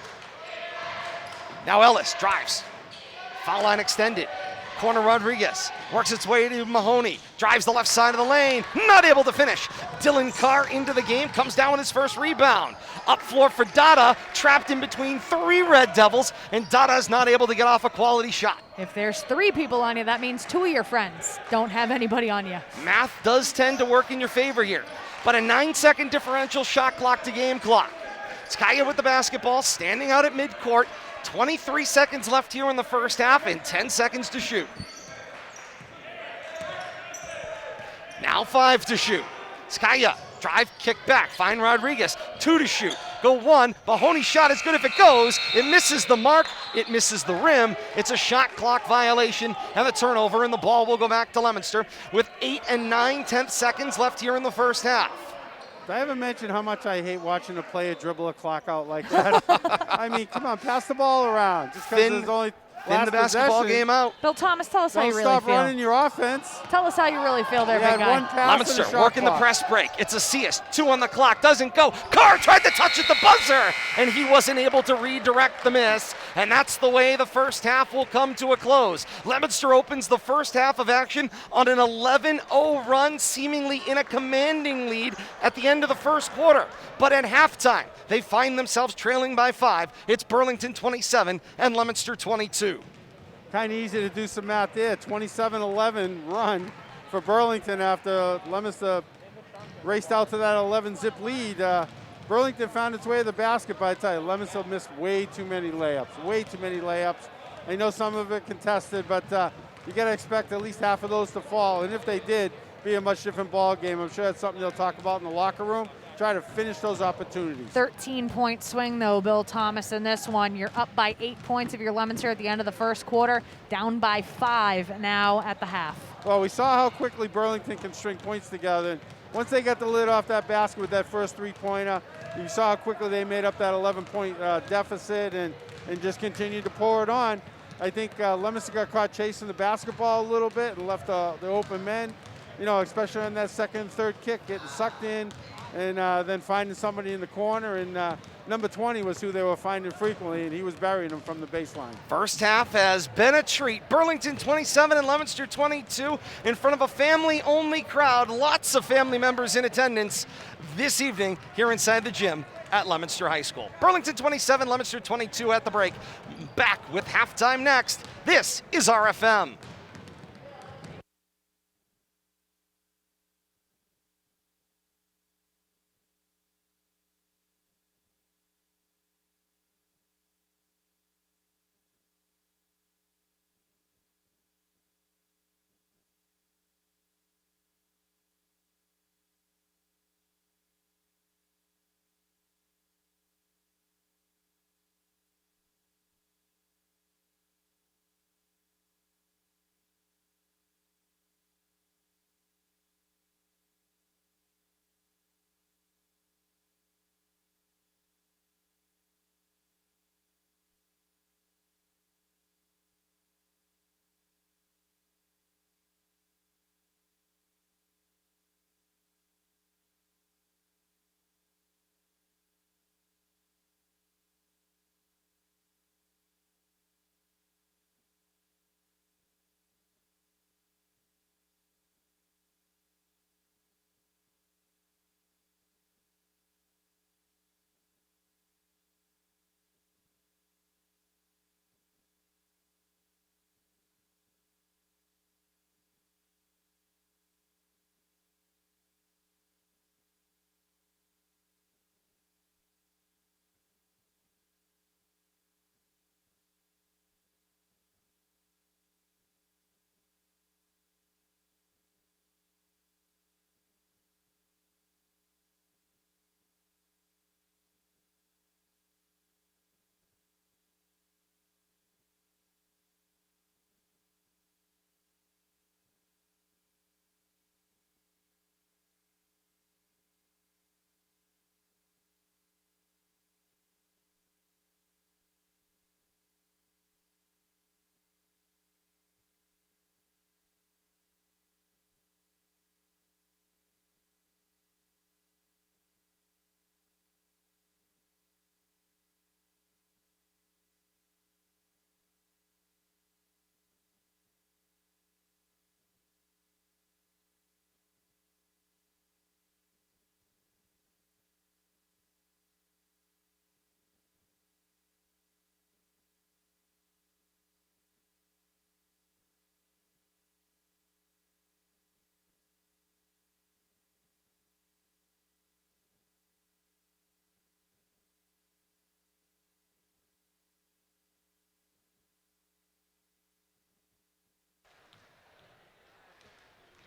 Now Ellis drives. Foul line extended. Corner Rodriguez works its way to Mahoney. Drives the left side of the lane. Not able to finish. Dylan Carr into the game. Comes down with his first rebound. Up floor for Dada. Trapped in between 3 Red Devils. And Dada's not able to get off a quality shot. If there's 3 people on you, that means 2 of your friends don't have anybody on you. Math does tend to work in your favor here. But a 9-second differential shot clock to game clock. Skaya with the basketball, standing out at midcourt. 23 seconds left here in the first half and 10 seconds to shoot. Now 5 to shoot. Skaya, drive, kick back, find Rodriguez. 2 to shoot, go 1. Mahoney's shot is good if it goes. It misses the mark, it misses the rim. It's a shot clock violation and the turnover, and the ball will go back to Leominster with 8 9/10 seconds left here in the first half. I haven't mentioned how much I hate watching a player dribble a clock out like that. I mean, come on, pass the ball around. Just because there's only Thin the basketball game out. Bill Thomas, tell us how Don't you really stop feel. running your offense. Tell us how you really feel there, You big had guy. one pass and a Leominster shot working the clock. press break. It's a Cius. 2 on the clock. Doesn't go. Carr tried to touch at the buzzer, and he wasn't able to redirect the miss. And that's the way the first half will come to a close. Leominster opens the first half of action on an 11-0 run, seemingly in a commanding lead at the end of the first quarter. But at halftime, they find themselves trailing by 5. It's Burlington 27 and Leominster 22. Kind of easy to do some math there. 27-11 run for Burlington after Leominster raced out to that 11-zip lead. Burlington found its way to the basket, but I tell you, Leominster missed way too many layups. I know some of it contested, but you got to expect at least half of those to fall. And if they did, be a much different ball game. I'm sure that's something they'll talk about in the locker room. Try to finish those opportunities. 13-point swing, though, Bill Thomas, in this one. You're up by 8 points if you're Leominster at the end of the first quarter, down by 5 now at the half. Well, we saw how quickly Burlington can string points together. And once they got the lid off that basket with that first 3-pointer, you saw how quickly they made up that 11-point deficit and just continued to pour it on. I think Leominster got caught chasing the basketball a little bit and left the open men, especially on that second and third kick, getting sucked in, and then finding somebody in the corner. And number 20 was who they were finding frequently, and he was burying them from the baseline. First half has been a treat. Burlington 27 and Leominster 22 in front of a family-only crowd. Lots of family members in attendance this evening here inside the gym at Leominster High School. Burlington 27, Leominster 22 at the break. Back with halftime next. This is RFM.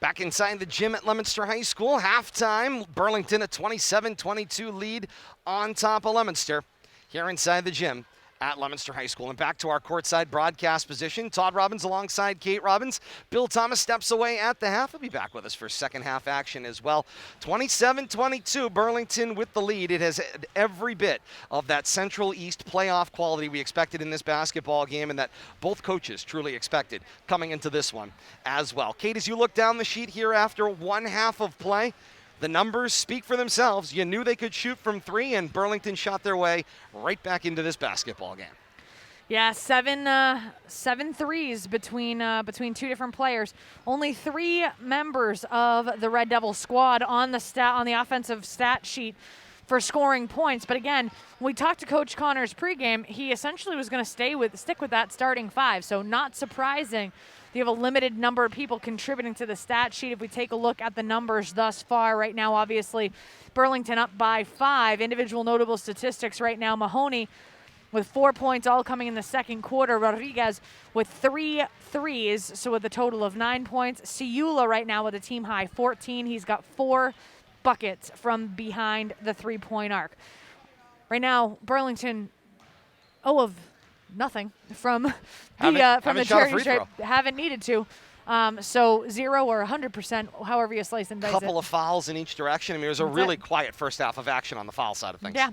Back inside the gym at Leominster High School, halftime, Burlington a 27-22 lead on top of Leominster here inside the gym at Leominster High School. And back to our courtside broadcast position, Todd Robbins alongside Kate Robbins. Bill Thomas steps away at the half. He'll be back with us for second half action as well. 27-22, Burlington with the lead. It has had every bit of that Central East playoff quality we expected in this basketball game and that both coaches truly expected coming into this one as well. Kate, as you look down the sheet here after one half of play, the numbers speak for themselves. You knew they could shoot from three, and Burlington shot their way right back into this basketball game. Yeah, seven threes between two different players. Only 3 members of the Red Devil squad on the offensive stat sheet for scoring points. But again, when we talked to Coach Connors pregame, he essentially was going to stick with that starting 5. So not surprising. You have a limited number of people contributing to the stat sheet. If we take a look at the numbers thus far right now, obviously Burlington up by 5. Individual notable statistics right now, Mahoney with 4 points, all coming in the second quarter. Rodriguez with 3 threes, so with a total of 9 points. Ciula right now with a team high 14. He's got 4 buckets from behind the three-point arc. Right now, Burlington, of nothing from the charity stripe. Haven't needed to. So 0 or 100%, however you slice and dice it. Couple of fouls in each direction. I mean, it was a really quiet first half of action on the foul side of things. Yeah.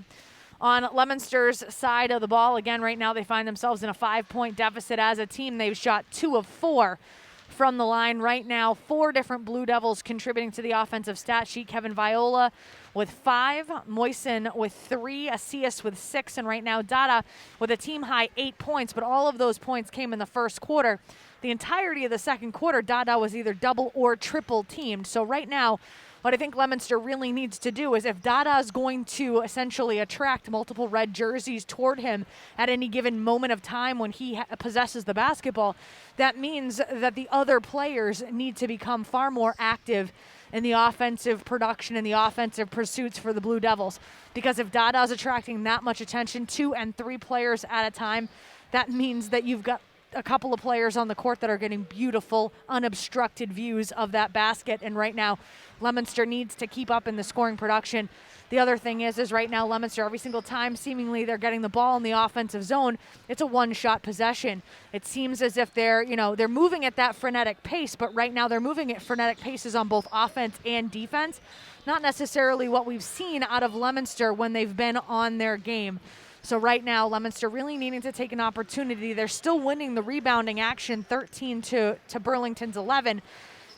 On Leominster's side of the ball, again, right now they find themselves in a 5-point deficit as a team. They've shot 2 of 4 from the line right now. 4 different Blue Devils contributing to the offensive stat sheet. Kevin Viola with 5, Moisen with 3, Asias with 6, and right now Dada with a team high 8 points, but all of those points came in the first quarter. The entirety of the second quarter, Dada was either double or triple teamed. So right now, what I think Leominster really needs to do is if Dada is going to essentially attract multiple red jerseys toward him at any given moment of time when he possesses the basketball, that means that the other players need to become far more active in the offensive production and the offensive pursuits for the Blue Devils. Because if Dada is attracting that much attention, 2 and 3 players at a time, that means that you've got a couple of players on the court that are getting beautiful, unobstructed views of that basket. And right now, Leominster needs to keep up in the scoring production. The other thing is right now Leominster, every single time seemingly they're getting the ball in the offensive zone, it's a one-shot possession. It seems as if they're moving at that frenetic pace, but right now they're moving at frenetic paces on both offense and defense. Not necessarily what we've seen out of Leominster when they've been on their game. So right now, Leominster really needing to take an opportunity. They're still winning the rebounding action, 13 to Burlington's 11.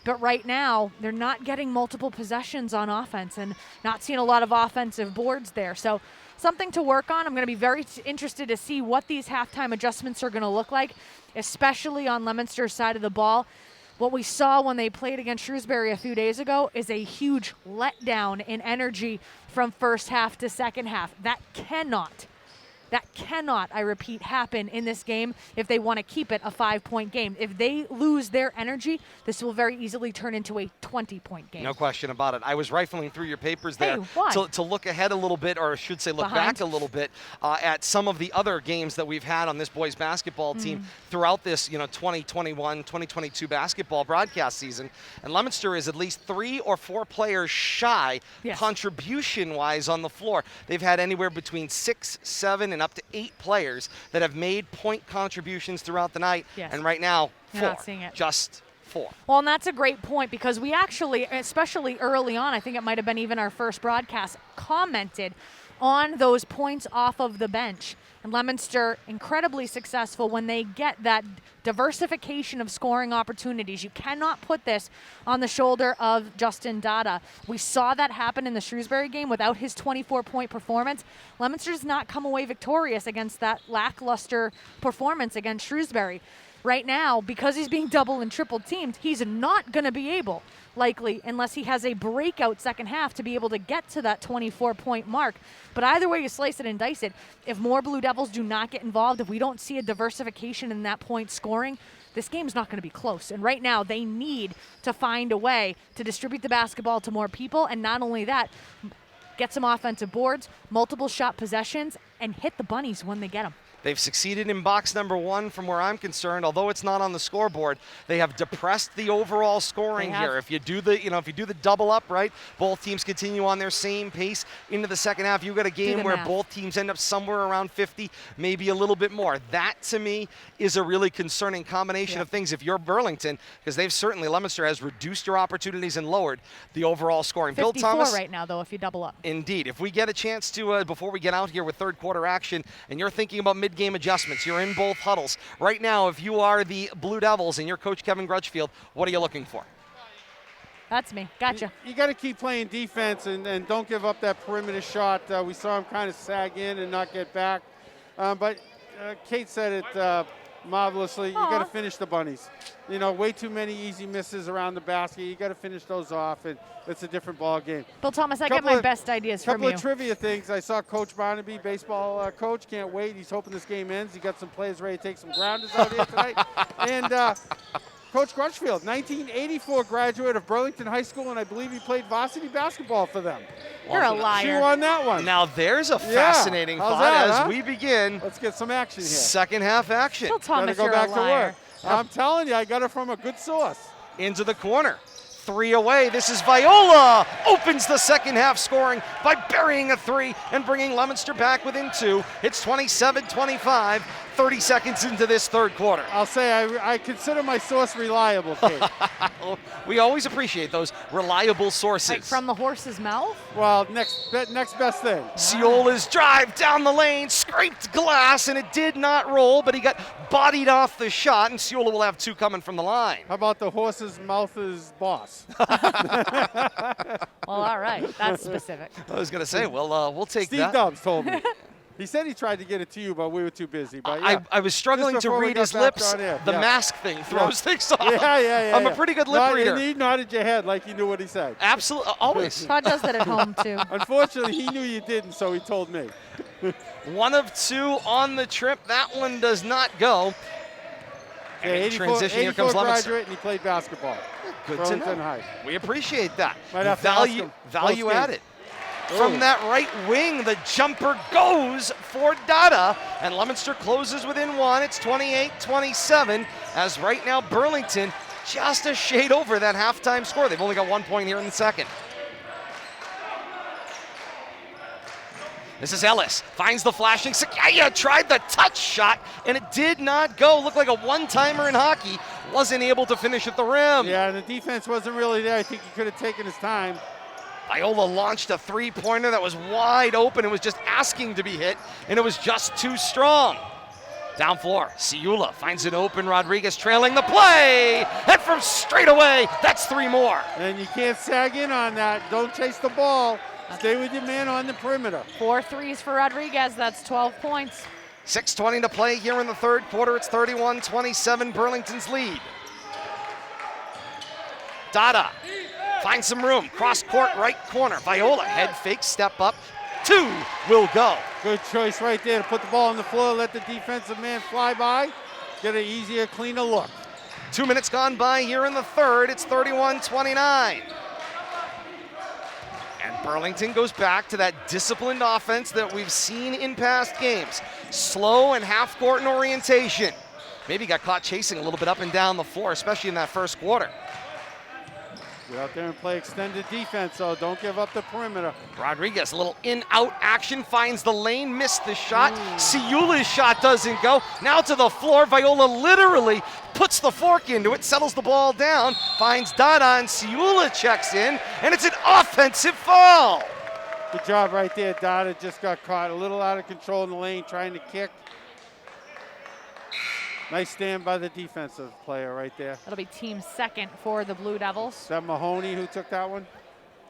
But right now, they're not getting multiple possessions on offense and not seeing a lot of offensive boards there. So something to work on. I'm going to be very interested to see what these halftime adjustments are going to look like, especially on Leominster's side of the ball. What we saw when they played against Shrewsbury a few days ago is a huge letdown in energy from first half to second half. That cannot, I repeat, happen in this game if they want to keep it a 5-point game. If they lose their energy, this will very easily turn into a 20-point game. No question about it. I was rifling through your papers there to look ahead a little bit, or I should say look back a little bit at some of the other games that we've had on this boys basketball team throughout this 2021, 2022 basketball broadcast season. And Leominster is at least 3 or 4 players shy contribution-wise on the floor. They've had anywhere between 6, 7, and up to 8 players that have made point contributions throughout the night. And right now, 4. You're not seeing it. Just 4. Well, and that's a great point because we actually, especially early on, I think it might have been even our first broadcast, commented on those points off of the bench. And Leominster, incredibly successful when they get that diversification of scoring opportunities. You cannot put this on the shoulder of Justin Dada. We saw that happen in the Shrewsbury game without his 24-point performance. Leominster does not come away victorious against that lackluster performance against Shrewsbury. Right now, because he's being double and triple teamed, he's not going to be able, likely, unless he has a breakout second half, to be able to get to that 24-point mark. But either way you slice it and dice it, if more Blue Devils do not get involved, if we don't see a diversification in that point scoring, this game's not going to be close. And right now, they need to find a way to distribute the basketball to more people, and not only that, get some offensive boards, multiple shot possessions, and hit the bunnies when they get them. They've succeeded in box number 1 from where I'm concerned. Although it's not on the scoreboard, they have depressed the overall scoring here. If you do the double up, right, both teams continue on their same pace into the second half. You've got a game where both teams end up somewhere around 50, maybe a little bit more. That, to me, is a really concerning combination of things. If you're Burlington, because Leominster has reduced your opportunities and lowered the overall scoring. 54 Bill Thomas, right now, though, if you double up. Indeed. If we get a chance to, before we get out here with third quarter action, and you're thinking about mid-game adjustments, you're in both huddles. Right now, if you are the Blue Devils and you're Coach Kevin Grutchfield, what are you looking for? That's me. Gotcha. You got to keep playing defense and don't give up that perimeter shot. We saw him kind of sag in and not get back. But Kate said it marvelously. You got to finish the bunnies. You know, way too many easy misses around the basket. You got to finish those off, and it's a different ball game. Bill Thomas, I get my best ideas from you. Couple of trivia things. I saw Coach Barnaby, baseball coach. Can't wait. He's hoping this game ends. He got some players ready to take some grounders out here tonight. And Coach Grutchfield, 1984 graduate of Burlington High School, and I believe he played varsity basketball for them. You're a liar. Chew on that one. Now there's a fascinating thought as we begin. Let's get some action here. Second half action. Bill Thomas, Gotta go you're back a to liar. work. I'm telling you, I got it from a good source. Into the corner. 3 away. This is Viola. Opens the second half scoring by burying a 3 and bringing Leominster back within 2. It's 27-25, 30 seconds into this third quarter. I'll say I consider my source reliable, Kate. We always appreciate those reliable sources. Like from the horse's mouth? Well, next best thing. Ciola's drive down the lane, scraped glass, and it did not roll, but he got bodied off the shot, and Ciola will have 2 coming from the line. How about the horse's mouth's boss? Well, all right. That's specific. I was going to say, well, we'll take Steve that. Dobbs told me. He said he tried to get it to you, but we were too busy. But yeah. I was struggling Just to before we read got his back lips. on air. The Yeah. mask thing throws things off. Yeah. I'm a pretty good lip reader. And you nodded your head like you knew what he said. Absolutely, always. Todd does that at home, too. Unfortunately, he knew you didn't, so he told me. 1 of 2 on the trip. That one does not go. Yeah, And 84, transition, here 84 comes Leominster. graduate, and he played basketball. Good to Burlington know. High. We appreciate that. Might have to ask him Value post-game. added. From that right wing, the jumper goes for Dada, and Leominster closes within 1. It's 28-27, as right now Burlington just a shade over that halftime score. They've only got 1 point here in the second. This is Ellis, finds the flashing. Sakaya tried the touch shot, and it did not go. Looked like a one-timer in hockey. Wasn't able to finish at the rim. Yeah, and the defense wasn't really there. I think he could have taken his time. Viola launched a 3-pointer that was wide open. It was just asking to be hit, and it was just too strong. Down floor, Ciula finds an open. Rodriguez trailing the play. And from straight away, that's 3 more. And you can't sag in on that. Don't chase the ball. Stay with your man on the perimeter. 4 threes for Rodriguez. That's 12 points. 6:20 to play here in the third quarter. It's 31-27, Burlington's lead. Dada finds some room. Cross court, right corner. Viola, head fake, step up. 2 will go. Good choice right there to put the ball on the floor, let the defensive man fly by, get an easier, cleaner look. 2 minutes gone by here in the third. It's 31-29. And Burlington goes back to that disciplined offense that we've seen in past games. Slow and half-court in orientation. Maybe got caught chasing a little bit up and down the floor, especially in that first quarter. Get out there and play extended defense, so don't give up the perimeter. Rodriguez, a little in-out action, finds the lane, missed the shot. Ciula's shot doesn't go. Now to the floor, Viola literally puts the fork into it, settles the ball down, finds Dada, and Ciula checks in, and it's an offensive foul. Good job right there. Dada just got caught a little out of control in the lane trying to kick. Nice stand by the defensive player right there. That'll be team second for the Blue Devils. Is that Mahoney who took that one?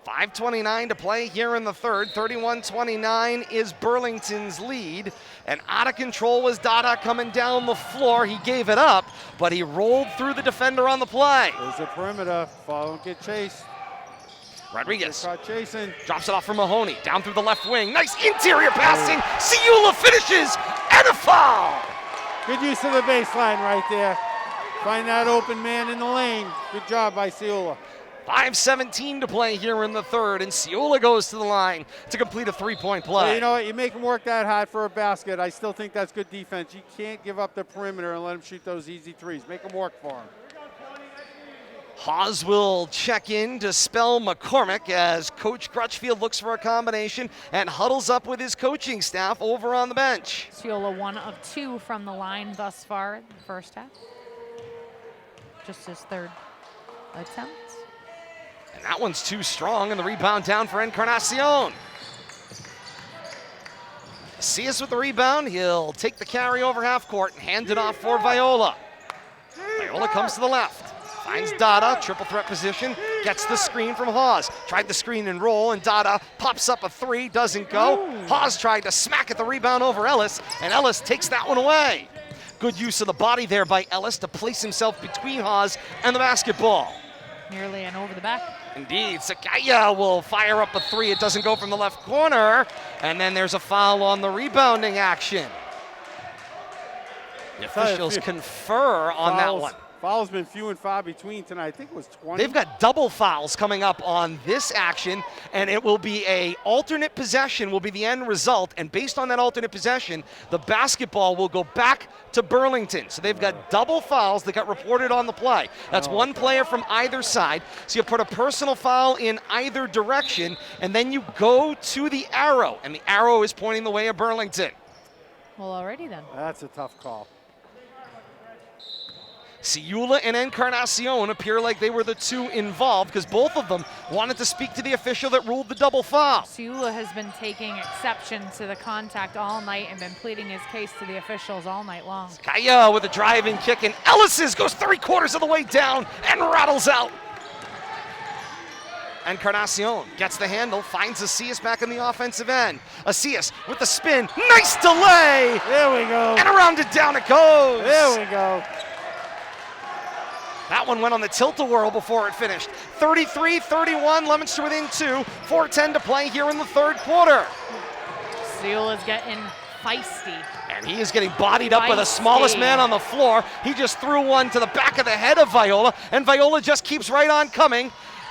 5:29 to play here in the third. 31-29 is Burlington's lead. And out of control was Dada coming down the floor. He gave it up, but he rolled through the defender on the play. There's a perimeter. Follow and get chased. Rodriguez Caught chasing. drops it off for Mahoney. Down through the left wing. Nice interior passing. Ciula finishes, and a foul. Good use of the baseline right there. Find that open man in the lane. Good job by Ciula. 5:17 to play here in the third, and Viola goes to the line to complete a three-point play. Well, you know what? You make them work that hard for a basket. I still think that's good defense. You can't give up the perimeter and let them shoot those easy threes. Make them work for them. Haas will check in to spell McCormick as Coach Crutchfield looks for a combination and huddles up with his coaching staff over on the bench. Viola 1 of 2 from the line thus far in the first half. Just his third attempt. And that one's too strong, and the rebound down for Encarnacion. Cius with the rebound. He'll take the carry over half court and hand it off for Viola. Viola comes to the left. Finds Dada, triple threat position, gets the screen from Haas. Tried the screen and roll, and Dada pops up a three, doesn't go. Haas tried to smack at the rebound over Ellis, and Ellis takes that one away. Good use of the body there by Ellis to place himself between Haas and the basketball. Nearly and over the back. Indeed, Sakaya will fire up a three. It doesn't go from the left corner, and then there's a foul on the rebounding action. The officials confer on that one. Fouls been few and far between tonight. I think it was 20. They've got double fouls coming up on this action, and it will be a alternate possession will be the end result. And based on that alternate possession, the basketball will go back to Burlington. So they've got double fouls that got reported on the play. That's one player from either side. So you put a personal foul in either direction, and then you go to the arrow, and the arrow is pointing the way of Burlington. Well, already then. That's a tough call. Viola and Encarnacion appear like they were the two involved because both of them wanted to speak to the official that ruled the double foul. Viola has been taking exception to the contact all night and been pleading his case to the officials all night long. Kaya with a driving kick, and Ellis goes 3/4 of the way down and rattles out. Encarnacion gets the handle, finds Acius back in the offensive end. Acius with the spin, nice delay! There we go. And around it down it goes! There we go. That one went on the tilt-a-whirl before it finished. 33-31, Leominster within 2. 4:10 to play here in the third quarter. Viola's getting feisty. And he is getting bodied up by the smallest man on the floor. He just threw one to the back of the head of Viola, and Viola just keeps right on coming.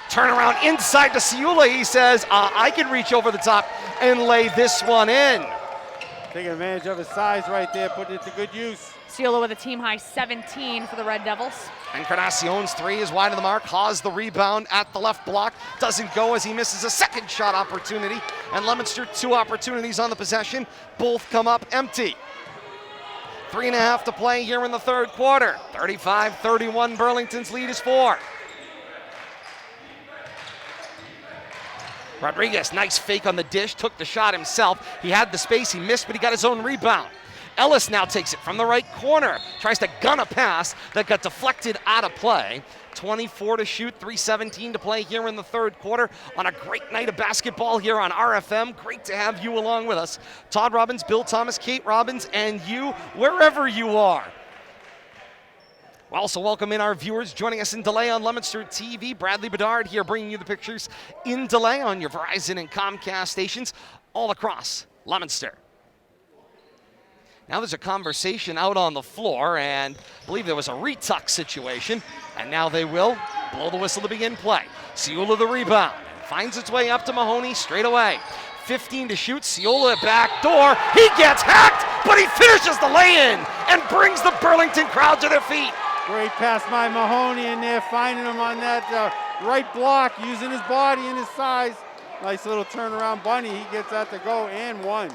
Turn around inside to Viola. He says, I can reach over the top and lay this one in. Taking advantage of his size right there, putting it to good use. Viola with a team-high 17 for the Red Devils. Encarnacion's three is wide of the mark. Haas the rebound at the left block. Doesn't go as he misses a second shot opportunity. And Leominster 2 opportunities on the possession. Both come up empty. 3.5 to play here in the third quarter. 35-31, Burlington's lead is 4. Rodriguez, nice fake on the dish, took the shot himself. He had the space, he missed, but he got his own rebound. Ellis now takes it from the right corner, tries to gun a pass that got deflected out of play. 24 to shoot, 3:17 to play here in the third quarter on a great night of basketball here on RFM. Great to have you along with us. Todd Robbins, Bill Thomas, Kate Robbins, and you, wherever you are. We'll also welcome in our viewers joining us in delay on Leominster TV. Bradley Bedard here bringing you the pictures in delay on your Verizon and Comcast stations all across Leominster. Now there's a conversation out on the floor, and I believe there was a retuck situation, and now they will blow the whistle to begin play. Viola the rebound, finds its way up to Mahoney straight away. 15 to shoot, Viola back door, he gets hacked, but he finishes the lay-in and brings the Burlington crowd to their feet. Great pass by Mahoney in there, finding him on that right block, using his body and his size. Nice little turnaround bunny, he gets that to go and one.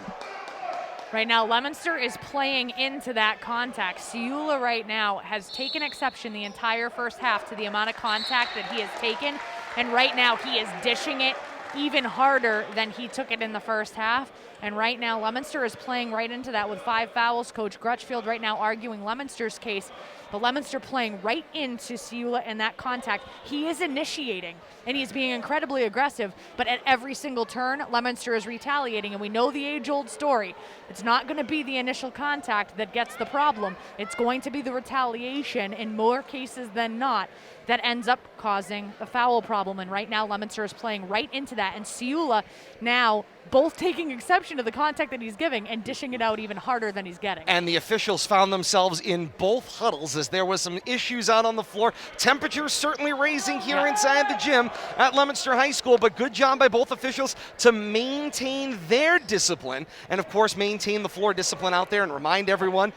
Right now, Leominster is playing into that contact. Viola right now has taken exception the entire first half to the amount of contact that he has taken, and right now he is dishing it even harder than he took it in the first half. And right now, Leominster is playing right into that with 5 fouls. Coach Crutchfield right now arguing Leominster's case, but Leominster playing right into Viola in that contact. He is initiating, and he's being incredibly aggressive, but at every single turn, Leominster is retaliating, and we know the age-old story. It's not going to be the initial contact that gets the problem. It's going to be the retaliation in more cases than not that ends up causing the foul problem. And right now, Leominster is playing right into that. And Viola now both taking exception addition to the contact that he's giving and dishing it out even harder than he's getting. And the officials found themselves in both huddles as there was some issues out on the floor. Temperatures certainly raising here inside the gym at Leominster High School, but good job by both officials to maintain their discipline and, of course, maintain the floor discipline out there and remind everyone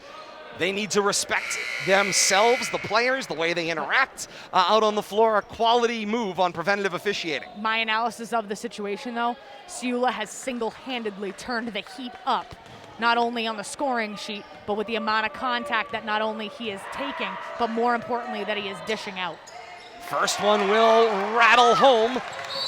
they need to respect themselves, the players, the way they interact out on the floor. A quality move on preventative officiating. My analysis of the situation, though, Viola has single-handedly turned the heat up, not only on the scoring sheet, but with the amount of contact that not only he is taking, but more importantly, that he is dishing out. First one will rattle home,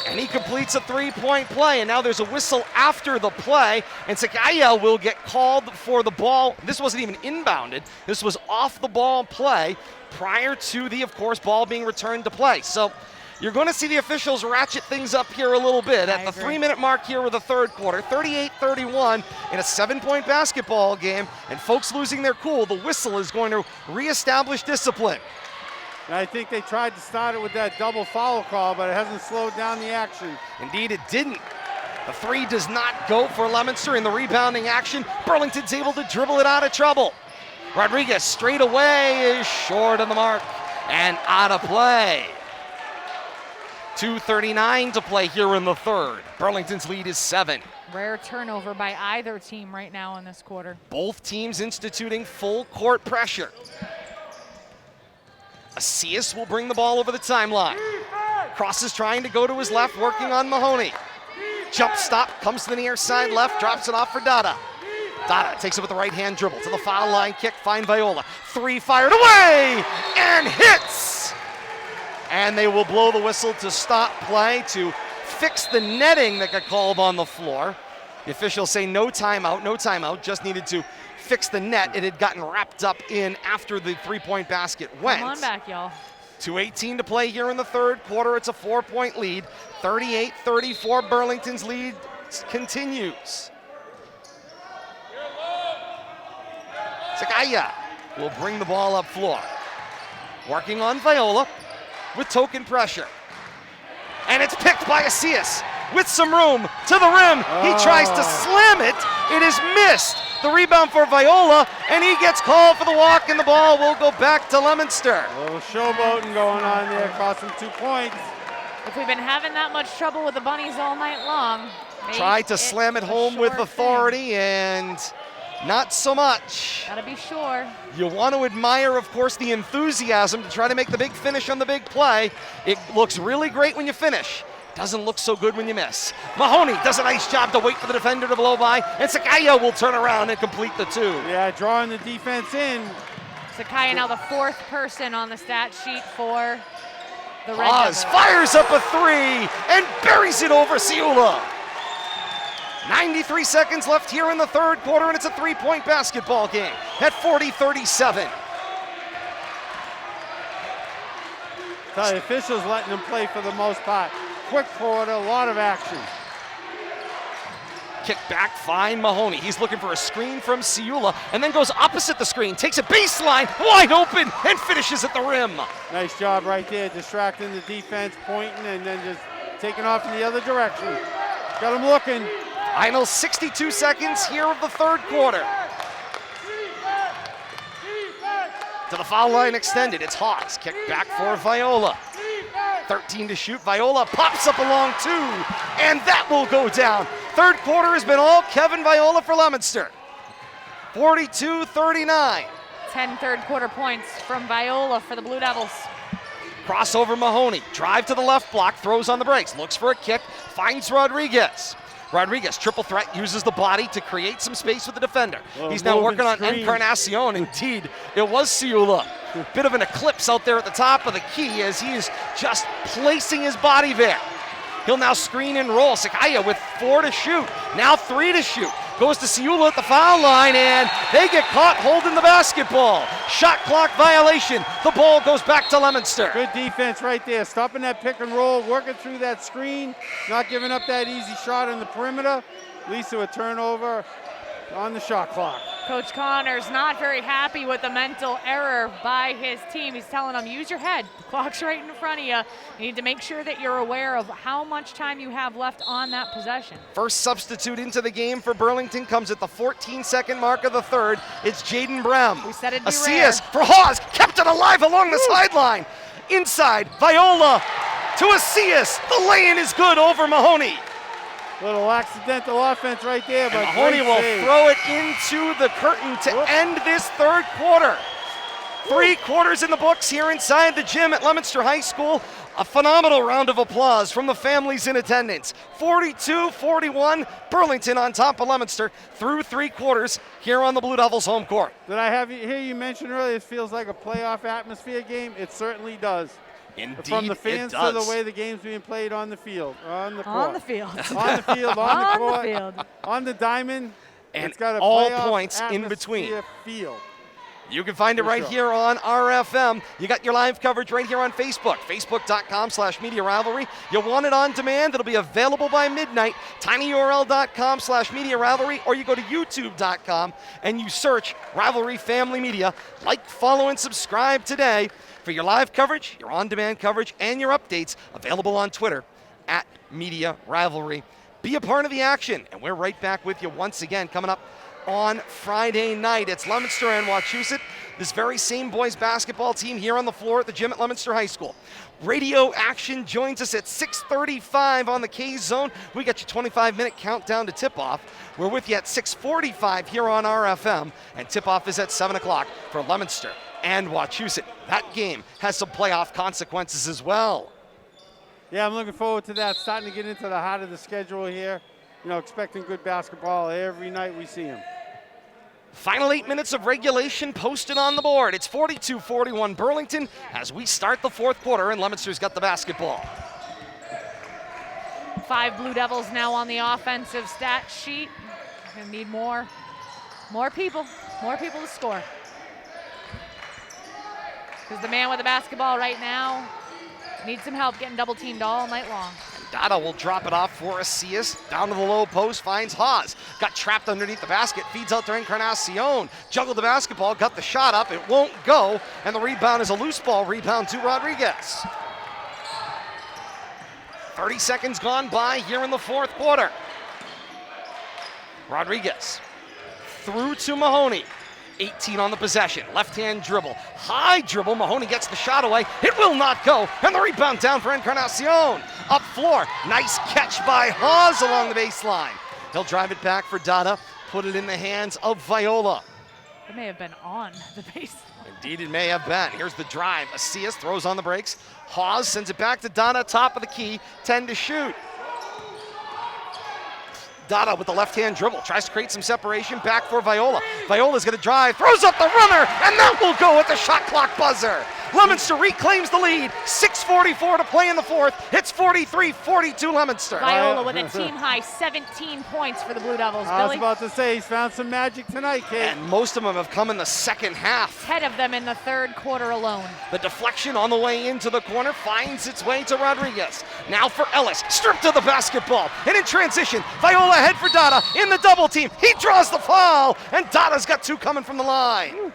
and he completes a three-point play. And now there's a whistle after the play, and Sakaya will get called for the ball. This wasn't even inbounded. This was off the ball play prior to the, of course, ball being returned to play. So you're going to see the officials ratchet things up here a little bit at the 3-minute mark here with the third quarter. 38-31 in a 7-point basketball game, and folks losing their cool. The whistle is going to reestablish discipline. And I think they tried to start it with that double foul call, but it hasn't slowed down the action. Indeed, it didn't. The three does not go for Leominster in the rebounding action. Burlington's able to dribble it out of trouble. Rodriguez straight away is short of the mark and out of play. 2:39 to play here in the third. Burlington's lead is 7. Rare turnover by either team right now in this quarter. Both teams instituting full court pressure. Asias will bring the ball over the timeline. Crosses trying to go to his left, working on Mahoney. Jump stop, comes to the near side left, drops it off for Dada. Dada takes it with the right-hand dribble to the foul line kick, find Viola. Three fired away and hits! And they will blow the whistle to stop play to fix the netting that got called on the floor. The officials say no timeout, just needed to fix the net. It had gotten wrapped up in after the three-point basket went. Come on back, y'all. 2:18 to play here in the third quarter. It's a 4-point lead. 38-34, Burlington's lead continues. Sakaya will bring the ball up floor. Working on Viola with token pressure. And it's picked by Asias with some room to the rim. He tries to slam it. It is missed. The rebound for Viola, and he gets called for the walk, and the ball will go back to Leominster. A little showboating going on there, cost him 2 points. If we've been having that much trouble with the bunnies all night long, Tried to slam it home with authority, and not so much. Gotta be sure. You want to admire, of course, the enthusiasm to try to make the big finish on the big play. It looks really great when you finish. Doesn't look so good when you miss. Mahoney does a nice job to wait for the defender to blow by, and Sakaya will turn around and complete the 2. Yeah, drawing the defense in. Sakaya now the 4th person on the stat sheet for the Red Oz Devils. fires up a 3 and buries it over Viola. 93 seconds left here in the third quarter, and it's a 3-point basketball game at 40-37. The officials letting them play for the most part. Quick quarter, a lot of action. Kick back, fine Mahoney. He's looking for a screen from Viola and then goes opposite the screen, takes a baseline, wide open, and finishes at the rim. Nice job right there, distracting the defense, pointing, and then just taking off in the other direction. Got him looking. Final 62 seconds here of the third quarter. To the foul line extended, it's Hawks. Kick back for Viola. 13 to shoot, Viola pops up along 2, and that will go down. Third quarter has been all Kevin Viola for Leominster. 42-39. 10 third quarter points from Viola for the Blue Devils. Crossover Mahoney, drive to the left block, throws on the brakes, looks for a kick, finds Rodriguez. Rodriguez, triple threat, uses the body to create some space with the defender. He's now working on Encarnacion. Indeed, it was Viola. Bit of an eclipse out there at the top of the key as he is just placing his body there. He'll now screen and roll. Sakaya with 4 to shoot, now 3 to shoot. Goes to Viola at the foul line, and they get caught holding the basketball. Shot clock violation. The ball goes back to Leominster. Good defense right there, stopping that pick and roll, working through that screen, not giving up that easy shot in the perimeter. Leads to a turnover on the shot clock. Coach Connors not very happy with the mental error by his team. He's telling them, use your head. The clock's right in front of you. You need to make sure that you're aware of how much time you have left on that possession. First substitute into the game for Burlington comes at the 14-second mark of the third. It's Jaden Brem. We said it'd be Acias rare. for Hawes, kept it alive along the sideline. Inside, Viola to Acias. The lay-in is good over Mahoney. Little accidental offense right there, And but Mahoney great will save. throw it into the curtain to end this third quarter. 3 quarters in the books here inside the gym at Leominster High School. A phenomenal round of applause from the families in attendance. 42-41, Burlington on top of Leominster through 3 quarters here on the Blue Devils home court. Did I hear you mention earlier it feels like a playoff atmosphere game? It certainly does. Indeed, From the fans it to does. the way the game's being played on the field, on the court. On the field. On the field, on the On court, the field. on the diamond. And it's got a all playoff points in between. atmosphere Feel. You can find it For right sure. here on RFM. You got your live coverage right here on Facebook, facebook.com/Media Rivalry. You want it on demand, it'll be available by midnight, tinyurl.com/Media Rivalry, or you go to youtube.com and you search Rivalry Family Media. Like, follow, and subscribe today for your live coverage, your on-demand coverage, and your updates available on Twitter at Media Rivalry. Be a part of the action, and we're right back with you once again coming up on Friday night. It's Leominster and Wachusett, this very same boys basketball team here on the floor at the gym at Leominster High School. Radio action joins us at 6:35 on the K-Zone. We got your 25-minute countdown to tip-off. We're with you at 6:45 here on RFM, and tip-off is at 7 o'clock for Leominster and Wachusett. That game has some playoff consequences as well. Yeah, I'm looking forward to that. Starting to get into the heart of the schedule here. You know, expecting good basketball every night we see them. Final 8 minutes of regulation posted on the board. It's 42-41 Burlington as we start the fourth quarter, and Leominster's got the basketball. 5 Blue Devils now on the offensive stat sheet. Gonna need more people to score. Because the man with the basketball right now needs some help getting double teamed all night long. Dada will drop it off for Acias. Down to the low post, finds Haas. Got trapped underneath the basket, feeds out to Encarnacion. Juggled the basketball, got the shot up. It won't go, and the rebound is a loose ball rebound to Rodriguez. 30 seconds gone by here in the fourth quarter. Rodriguez through to Mahoney. 18 on the possession. Left-hand dribble. High dribble. Mahoney gets the shot away. It will not go. And the rebound down for Encarnacion. Up floor. Nice catch by Haas along the baseline. He'll drive it back for Dada. Put it in the hands of Viola. It may have been on the base. Indeed, it may have been. Here's the drive. Acias throws on the brakes. Haas sends it back to Dada. Top of the key. 10 to shoot. Dada with the left-hand dribble, tries to create some separation, back for Viola. Viola's gonna drive, throws up the runner, and that will go at the shot clock buzzer. Leominster reclaims the lead, 6:44 to play in the fourth. It's 43-42 Leominster. Viola with a team-high 17 points for the Blue Devils. I was Billy, about to say, he's found some magic tonight, Kate. And most of them have come in the second half. 10 of them in the third quarter alone. The deflection on the way into the corner finds its way to Rodriguez. Now for Ellis, stripped of the basketball. And in transition, Viola ahead for Dada in the double team. He draws the foul, and Dada's got 2 coming from the line.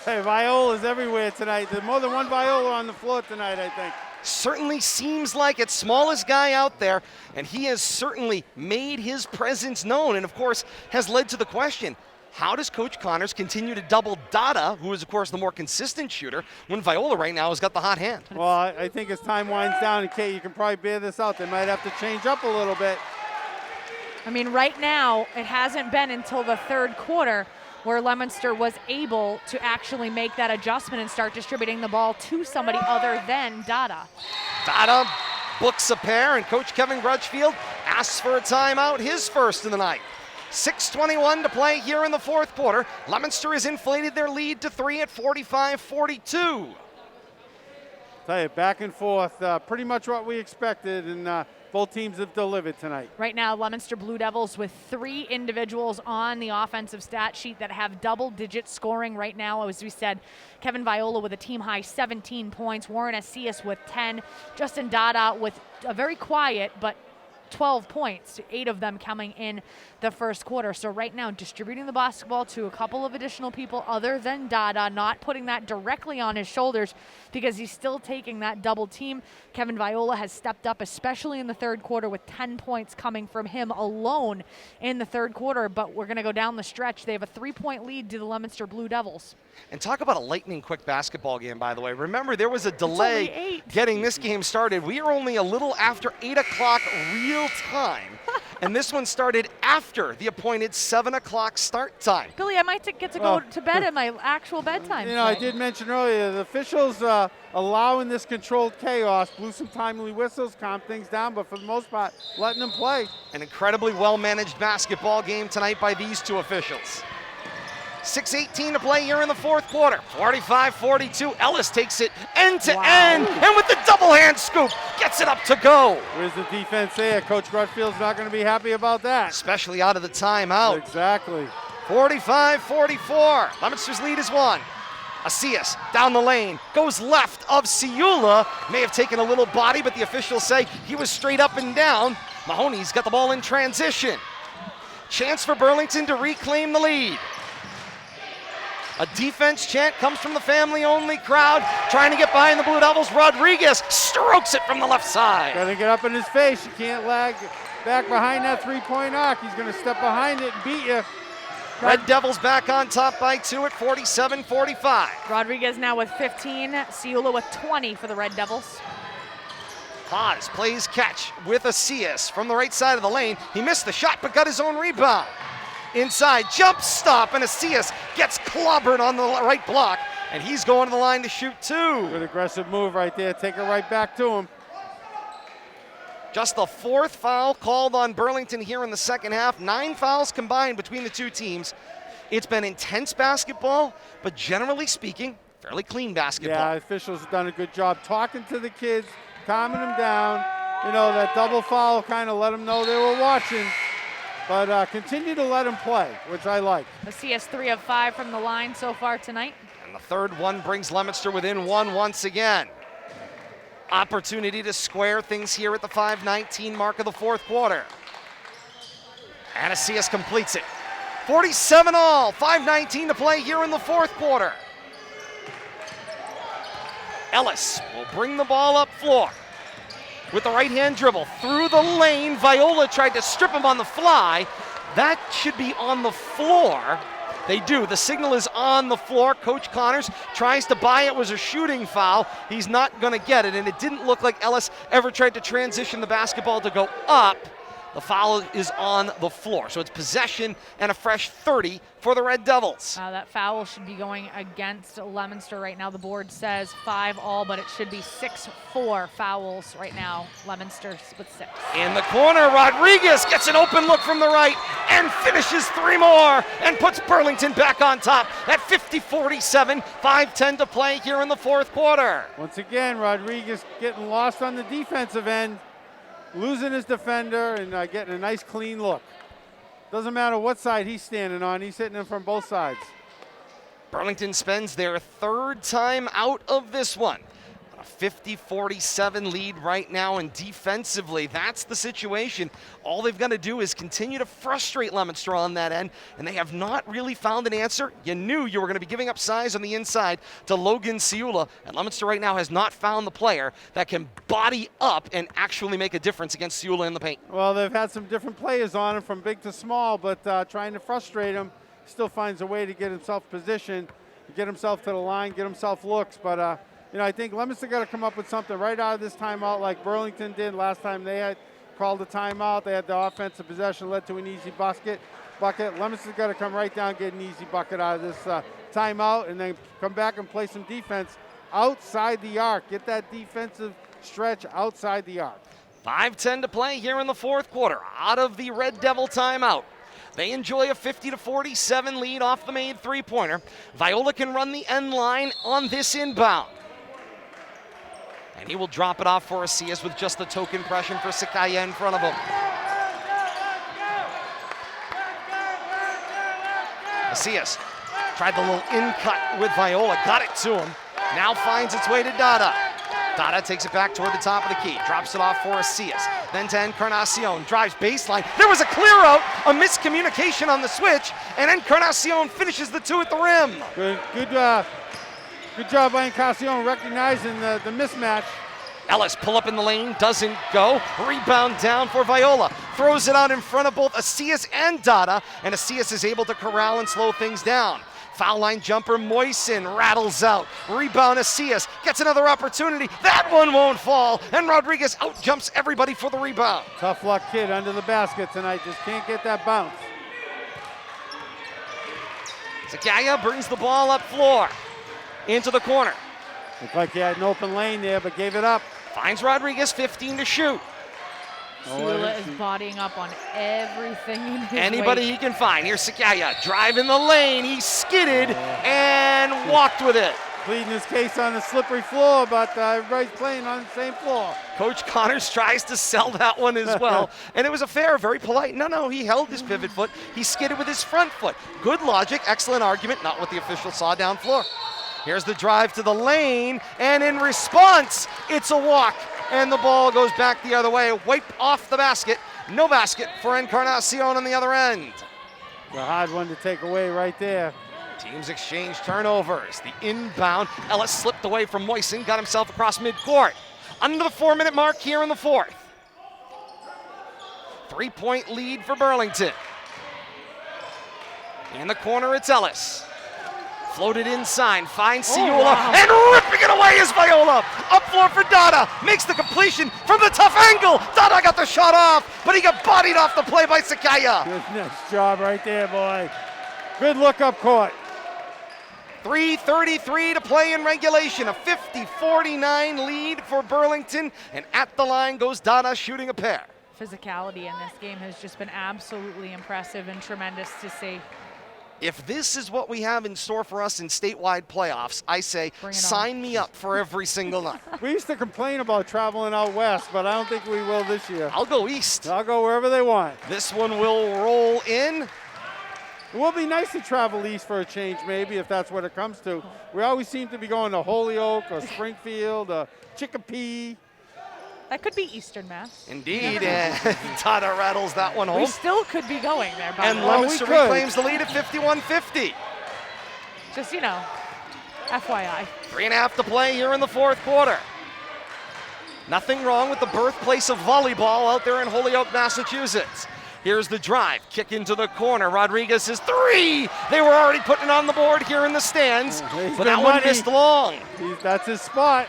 Hey, Viola's everywhere tonight. There's more than one Viola on the floor tonight, I think. Certainly seems like it. Smallest guy out there, and he has certainly made his presence known, and of course has led to the question, how does Coach Connors continue to double Dada, who is of course the more consistent shooter, when Viola right now has got the hot hand? Well, I think as time winds down, and Kate, you can probably bear this out. They might have to change up a little bit. I mean, right now, it hasn't been until the third quarter where Leominster was able to actually make that adjustment and start distributing the ball to somebody other than Dada. Dada books a pair, and Coach Kevin Grudgefield asks for a timeout, his first of the night. 6:21 to play here in the fourth quarter. Leominster has inflated their lead to 3 at 45-42. Tell you, back and forth, pretty much what we expected, and both teams have delivered tonight. Right now, Leominster Blue Devils with 3 individuals on the offensive stat sheet that have double-digit scoring right now. As we said, Kevin Viola with a team-high 17 points, Warren Acias with 10, Justin Dada with a very quiet but 12 points, 8 of them coming in the first quarter. So right now, distributing the basketball to a couple of additional people other than Dada, not putting that directly on his shoulders because he's still taking that double team. Kevin Viola has stepped up, especially in the third quarter, with 10 points coming from him alone in the third quarter. But we're going to go down the stretch. They have a 3-point lead to the Leominster Blue Devils. And talk about a lightning quick basketball game, by the way. Remember, there was a delay getting this game started. We are only a little after 8 o'clock real time. And this one started after the appointed 7 o'clock start time. Billy, I might get to go to bed at my actual bedtime. You know, I did mention earlier, the officials allowing this controlled chaos, blew some timely whistles, calmed things down, but for the most part, letting them play. An incredibly well-managed basketball game tonight by these two officials. 6:18 to play here in the fourth quarter. 45-42. Ellis takes it end to end, and with the double hand scoop, gets it up to go. Where's the defense there? Coach Grutfield's not going to be happy about that. Especially out of the timeout. Exactly. 45-44. Leominster's lead is 1. Asias down the lane, goes left of Ciula. May have taken a little body, but the officials say he was straight up and down. Mahoney's got the ball in transition. Chance for Burlington to reclaim the lead. A defense chant comes from the family-only crowd, trying to get behind the Blue Devils. Rodriguez strokes it from the left side. Got to get up in his face. You can't lag back behind that three-point arc. He's going to step behind it and beat you. Red Devils back on top by 2 at 47-45. Rodriguez now with 15, Ciula with 20 for the Red Devils. Haas plays catch with Asias from the right side of the lane. He missed the shot, but got his own rebound. Inside, jump stop, and Asias gets clobbered on the right block, and he's going to the line to shoot 2. Good aggressive move right there. Take it right back to him. Just the 4th foul called on Burlington here in the second half. 9 fouls combined between the two teams. It's been intense basketball, but generally speaking, fairly clean basketball. Yeah, officials have done a good job talking to the kids, calming them down. You know, that double foul kind of let them know they were watching. But continue to let him play, which I like. Macias 3 of 5 from the line so far tonight. And the third one brings Leominster within 1 once again. Opportunity to square things here at the 5:19 mark of the fourth quarter. Anasias completes it. 47 all, 5:19 to play here in the fourth quarter. Ellis will bring the ball up floor. With the right-hand dribble through the lane, Viola tried to strip him on the fly. That should be on the floor. They do. The signal is on the floor. Coach Connors tries to buy it. Was a shooting foul. He's not going to get it, and it didn't look like Ellis ever tried to transition the basketball to go up. The foul is on the floor. So it's possession and a fresh 30 for the Red Devils. That foul should be going against Leominster right now. The board says 5 all, but it should be 6-4 fouls right now. Leominster with 6. In the corner, Rodriguez gets an open look from the right and finishes 3 more and puts Burlington back on top at 50-47, 5:10 to play here in the fourth quarter. Once again, Rodriguez getting lost on the defensive end, losing his defender and getting a nice clean look. Doesn't matter what side he's standing on, he's hitting him from both sides. Burlington spends their 3rd time out of this one. A 50-47 lead right now, and defensively, that's the situation. All they've got to do is continue to frustrate Leominster on that end, and they have not really found an answer. You knew you were going to be giving up size on the inside to Logan Ciula, and Leominster right now has not found the player that can body up and actually make a difference against Ciula in the paint. Well, they've had some different players on him from big to small, but trying to frustrate him, still finds a way to get himself positioned, get himself to the line, get himself looks, but you know, I think Leominster got to come up with something right out of this timeout like Burlington did last time they had called a timeout. They had the offensive possession led to an easy bucket. Leominster's got to come right down, get an easy bucket out of this timeout, and then come back and play some defense outside the arc. Get that defensive stretch outside the arc. 5:10 to play here in the fourth quarter. Out of the Red Devil timeout. They enjoy a 50-47 lead off the made three-pointer. Viola can run the end line on this inbound. And he will drop it off for Asias with just the token impression for Sakaya in front of him. Asias tried the little in cut with Viola, got it to him. Now finds its way to Dada. Dada takes it back toward the top of the key, drops it off for Asias. Then to Encarnacion, drives baseline. There was a clear out, a miscommunication on the switch, and Encarnacion finishes the 2 at the rim. Good job by Encarnacion recognizing the mismatch. Ellis pull up in the lane, doesn't go. Rebound down for Viola. Throws it out in front of both Asias and Dada, and Asias is able to corral and slow things down. Foul line jumper, Moisen rattles out. Rebound, Asias gets another opportunity. That one won't fall, and Rodriguez out jumps everybody for the rebound. Tough luck kid under the basket tonight, just can't get that bounce. Sakaya brings the ball up floor, into the corner. Looked like he had an open lane there, but gave it up. Finds Rodriguez, 15 to shoot. Viola is bodying up on everything in his Anybody way. he can find. Here's Sakaya, driving the lane. He skidded and walked with it. Pleading his case on the slippery floor, but everybody's playing on the same floor. Coach Connors tries to sell that one as well. And it was a fair, very polite. No, he held his pivot foot. He skidded with his front foot. Good logic, excellent argument, not what the official saw down floor. Here's the drive to the lane, and in response, it's a walk. And the ball goes back the other way, wiped off the basket. No basket for Encarnacion on the other end. A hard one to take away right there. Teams exchange turnovers. The inbound, Ellis slipped away from Moisen, got himself across midcourt. Under the 4-minute mark here in the 4th. 3-point lead for Burlington. In the corner, it's Ellis. Floated inside, finds Viola, and ripping it away is Viola. Up floor for Dada, makes the completion from the tough angle. Dada got the shot off, but he got bodied off the play by Sakaya. Good, nice job right there, boy. Good look up court. 3:33 to play in regulation, a 50-49 lead for Burlington, and at the line goes Dada shooting a pair. Physicality in this game has just been absolutely impressive and tremendous to see. If this is what we have in store for us in statewide playoffs, I say sign me up for every single night. We used to complain about traveling out west, but I don't think we will this year. I'll go east. I'll go wherever they want. This one will roll in. It will be nice to travel east for a change, maybe, if that's what it comes to. We always seem to be going to Holyoke or Springfield or Chicopee. That could be Eastern Mass. Indeed, and Dada rattles that one home. We still could be going there, by And the way. Leominster reclaims the lead at 51-50. Just, FYI. 3.5 to play here in the 4th quarter. Nothing wrong with the birthplace of volleyball out there in Holyoke, Massachusetts. Here's the drive, kick into the corner. Rodriguez is 3. They were already putting it on the board here in the stands, but that one missed long. That's his spot.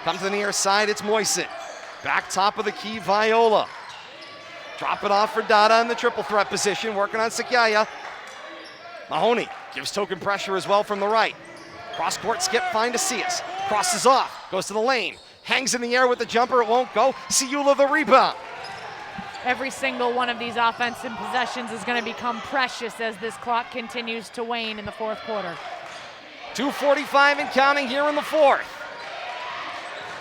Comes to the near side, it's Moisen. Back top of the key, Viola. Drop it off for Dada in the triple threat position, working on Sakaya. Mahoney gives token pressure as well from the right. Cross court skip, find Asias. Crosses off, goes to the lane. Hangs in the air with the jumper, it won't go. Viola the rebound. Every single one of these offensive possessions is going to become precious as this clock continues to wane in the 4th quarter. 2:45 and counting here in the 4th.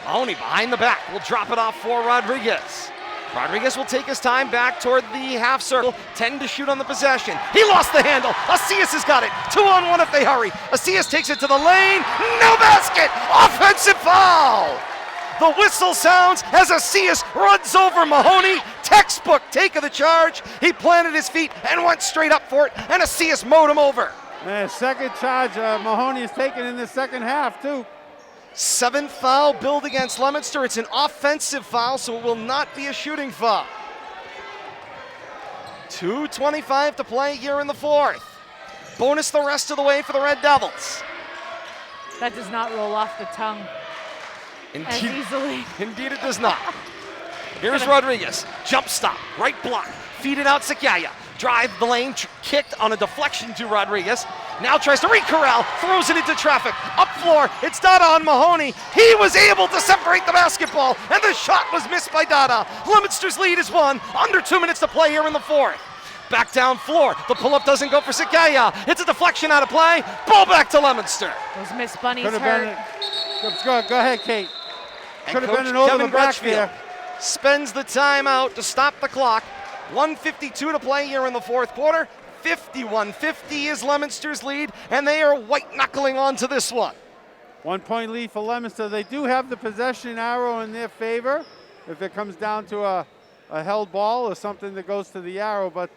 Mahoney behind the back will drop it off for Rodriguez. Rodriguez will take his time back toward the half circle. 10 to shoot on the possession. He lost the handle. Asias has got it. 2-on-1 if they hurry. Asias takes it to the lane. No basket. Offensive foul. The whistle sounds as Asias runs over Mahoney. Textbook take of the charge. He planted his feet and went straight up for it, and Asias mowed him over. Man, second charge Mahoney is taken in the second half, too. 7th foul billed against Leominster. It's an offensive foul, so it will not be a shooting foul. 2:25 to play here in the 4th. Bonus the rest of the way for the Red Devils. That does not roll off the tongue as easily. Indeed it does not. Here's Rodriguez. Jump stop, right block. Feed it out Sakaya. Drive the lane, kicked on a deflection to Rodriguez. Now tries to re-corral, throws it into traffic. Up floor, it's Dada on Mahoney. He was able to separate the basketball, and the shot was missed by Dada. Leominster's lead is 1, under 2 minutes to play here in the 4th. Back down floor, the pull-up doesn't go for Sakaya. It's a deflection out of play, ball back to Leominster. Those Miss Bunnies Could have hurt. Go ahead, Kate. And Could have Coach been an over Kevin the back Crutchfield there. spends the timeout to stop the clock. 1:52 to play here in the 4th quarter. 51-50 is Leominster's lead, and they are white-knuckling onto this one. 1 point lead for Leominster. They do have the possession arrow in their favor if it comes down to a held ball or something that goes to the arrow, but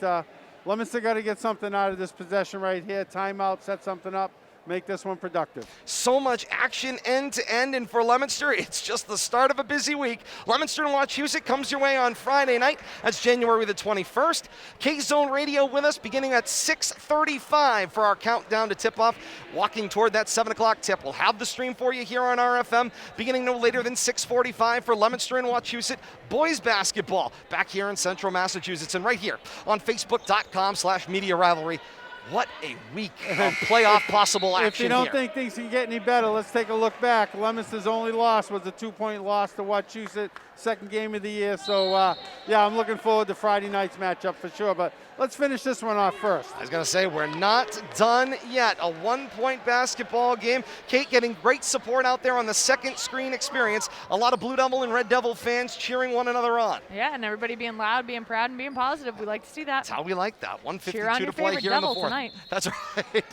Leominster got to get something out of this possession right here. Timeout, set something up, make this one productive. So much action end to end, and for Leominster, it's just the start of a busy week. Leominster and Wachusett comes your way on Friday night. That's January the 21st. K-Zone Radio with us beginning at 6:35 for our countdown to tip-off. Walking toward that 7 o'clock tip. We'll have the stream for you here on RFM beginning no later than 6:45 for Leominster and Wachusett Boys Basketball back here in Central Massachusetts and right here on Facebook.com/Media Rivalry. What a week of playoff possible action. If you don't here. think things can get any better, let's take a look back. Leominster's only loss was a 2-point loss to Wachusett, second game of the year. So, yeah, I'm looking forward to Friday night's matchup for sure. But let's finish this one off first. I was going to say, we're not done yet. A 1-point basketball game. Kate getting great support out there on the second screen experience. A lot of Blue Devil and Red Devil fans cheering one another on. Yeah, and everybody being loud, being proud, and being positive. We like to see that. That's how we like that. Cheer on 1:52 your to play favorite here in the Devil fourth. tonight. That's right.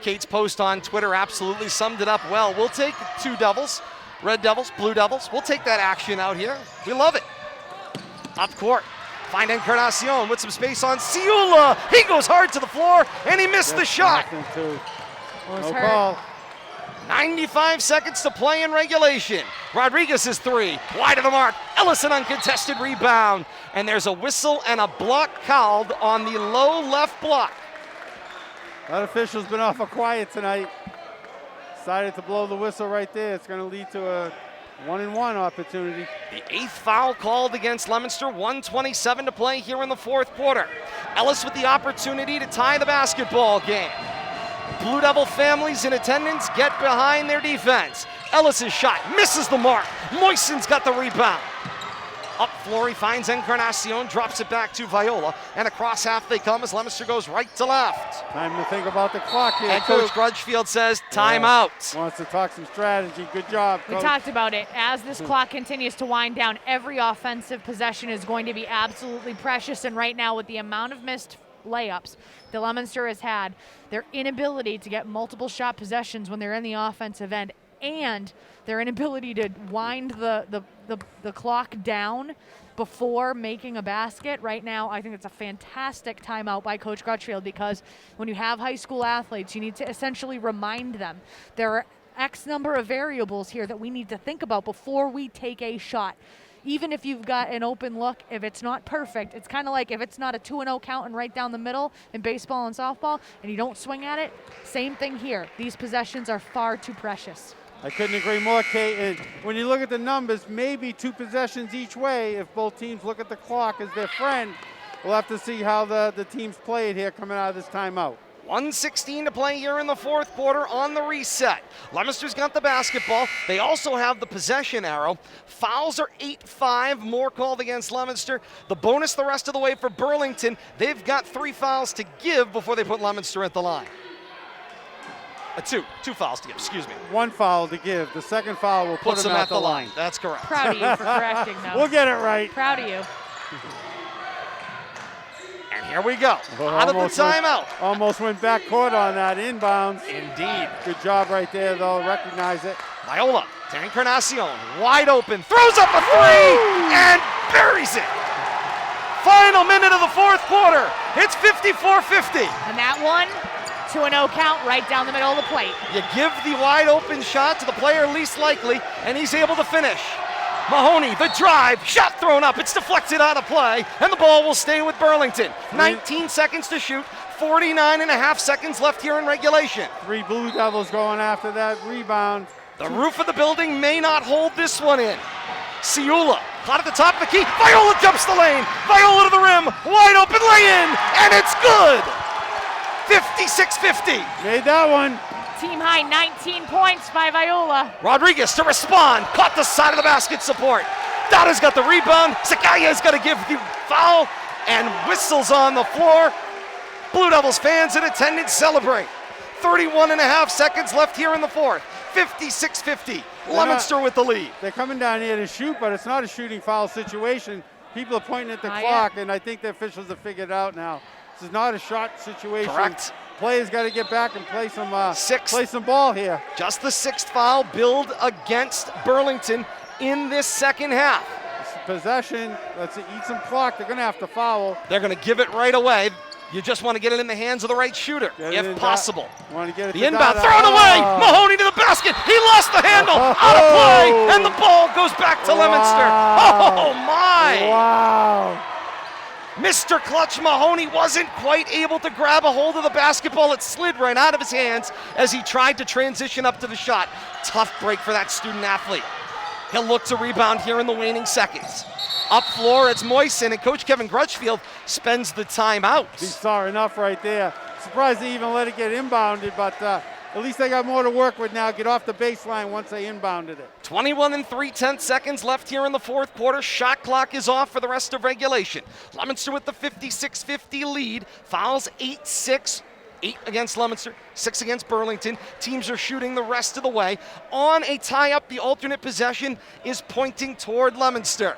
Kate's post on Twitter absolutely summed it up well. We'll take 2 Devils, Red Devils, Blue Devils. We'll take that action out here. We love it. Up court. Find Encarnacion with some space on Ciula. He goes hard to the floor, and he missed the shot. Was No hurt. call. 95 seconds to play in regulation. Rodriguez's 3, wide of the mark. Ellison uncontested rebound. And there's a whistle and a block called on the low left block. That official's been awful quiet tonight. Decided to blow the whistle right there. It's going to lead to a 1-and-1 opportunity. The 8th foul called against Leominster. 1:27 to play here in the fourth quarter. Ellis with the opportunity to tie the basketball game. Blue Devil families in attendance get behind their defense. Ellis's shot misses the mark. Moisten's got the rebound. Up floor, he finds Encarnacion, drops it back to Viola, and across half they come as Leominster goes right to left. Time to think about the clock here, And too. Coach Grudgefield says, timeout. Wants to talk some strategy. Good job, We Coach. talked about it. As this clock continues to wind down, every offensive possession is going to be absolutely precious. And right now, with the amount of missed layups that Leominster has had, their inability to get multiple shot possessions when they're in the offensive end, and their inability to wind the clock down before making a basket. Right now, I think it's a fantastic timeout by Coach Crutchfield, because when you have high school athletes, you need to essentially remind them there are X number of variables here that we need to think about before we take a shot. Even if you've got an open look, if it's not perfect, it's kind of like if it's not a 2-0 count and right down the middle in baseball and softball and you don't swing at it, same thing here. These possessions are far too precious. I couldn't agree more, Kate. And when you look at the numbers, maybe 2 possessions each way. If both teams look at the clock as their friend, we'll have to see how the teams play it here coming out of this timeout. 1:16 to play here in the fourth quarter on the reset. Leominster's got the basketball. They also have the possession arrow. Fouls are 8-5, more called against Leominster. The bonus the rest of the way for Burlington. They've got 3 fouls to give before they put Leominster at the line. Two fouls to give, excuse me. 1 foul to give. The second foul will put Puts them them at the line. That's correct. Proud of you for correcting them. We'll get it right. Proud of you. And here we go. Oh, Out of the timeout. Almost went back court on that inbounds. Indeed. Good job right there, though. Recognize it. Viola to Encarnacion. Wide open. Throws up a 3 and buries it. Final minute of the fourth quarter. It's 54-50. And that one, 2-0 count right down the middle of the plate. You give the wide open shot to the player least likely, and he's able to finish. Mahoney, the drive, shot thrown up. It's deflected out of play, and the ball will stay with Burlington. 19 seconds to shoot, 49.5 seconds left here in regulation. 3 Blue Devils going after that rebound. The roof of the building may not hold this one in. Ciula, hot at the top of the key. Viola jumps the lane. Viola to the rim. Wide open lay-in, and it's good. 56-50. Made that one. Team high 19 points by Viola. Rodriguez to respond. Caught the side of the basket support. Dada's got the rebound. Sakaya's got to give the foul, and whistles on the floor. Blue Devils fans in attendance celebrate. 31.5 seconds left here in the fourth. 56-50. Leominster with the lead. They're coming down here to shoot, but it's not a shooting foul situation. People are pointing at the Not clock, and I think the officials have figured it out now. This is not a shot situation. Correct. players got to get back and play some Sixth. play some ball here. Just the 6th foul billed against Burlington in this second half. Possession, let's eat some clock. They're going to have to foul. They're going to give it right away. You just want to get it in the hands of the right shooter, if possible. Want to get it The to inbound, Dada. thrown away! Oh. Mahoney to the basket. He lost the handle. Out of play, and the ball goes back to Leominster. Oh my! Wow. Mr. Clutch Mahoney wasn't quite able to grab a hold of the basketball. It slid right out of his hands as he tried to transition up to the shot. Tough break for that student athlete. He'll look to rebound here in the waning seconds. Up floor, it's Moisen, and Coach Kevin Crutchfield spends the timeout. He saw enough right there. Surprised they even let it get inbounded, but at least they got more to work with now. Get off the baseline once they inbounded it. 21 and 3/10 seconds left here in the fourth quarter. Shot clock is off for the rest of regulation. Leominster with the 56-50 lead. Fouls 8-6. 8 against Leominster, 6 against Burlington. Teams are shooting the rest of the way. On a tie-up, the alternate possession is pointing toward Leominster.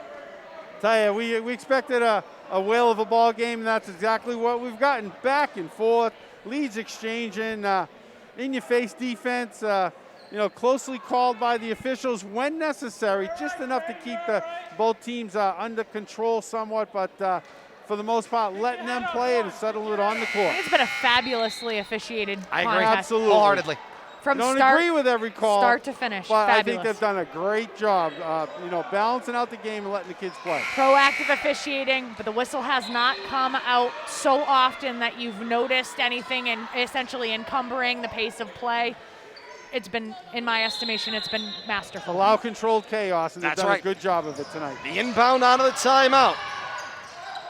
Tell you, we expected a whale of a ball game, and that's exactly what we've gotten. Back and forth, leads exchanging, in-your-face defense, closely called by the officials when necessary, just enough to keep both teams under control somewhat, but for the most part, letting them play it and settle it on the court. It's been a fabulously officiated I agree. contest. Absolutely. Wholeheartedly. From Don't start, agree with every call. start to finish. But Fabulous. I think they've done a great job, balancing out the game and letting the kids play. Proactive officiating, but the whistle has not come out so often that you've noticed anything and essentially encumbering the pace of play. It's been, in my estimation, it's been masterful. Allow controlled chaos, and they've That's done right. a good job of it tonight. The inbound out of the timeout.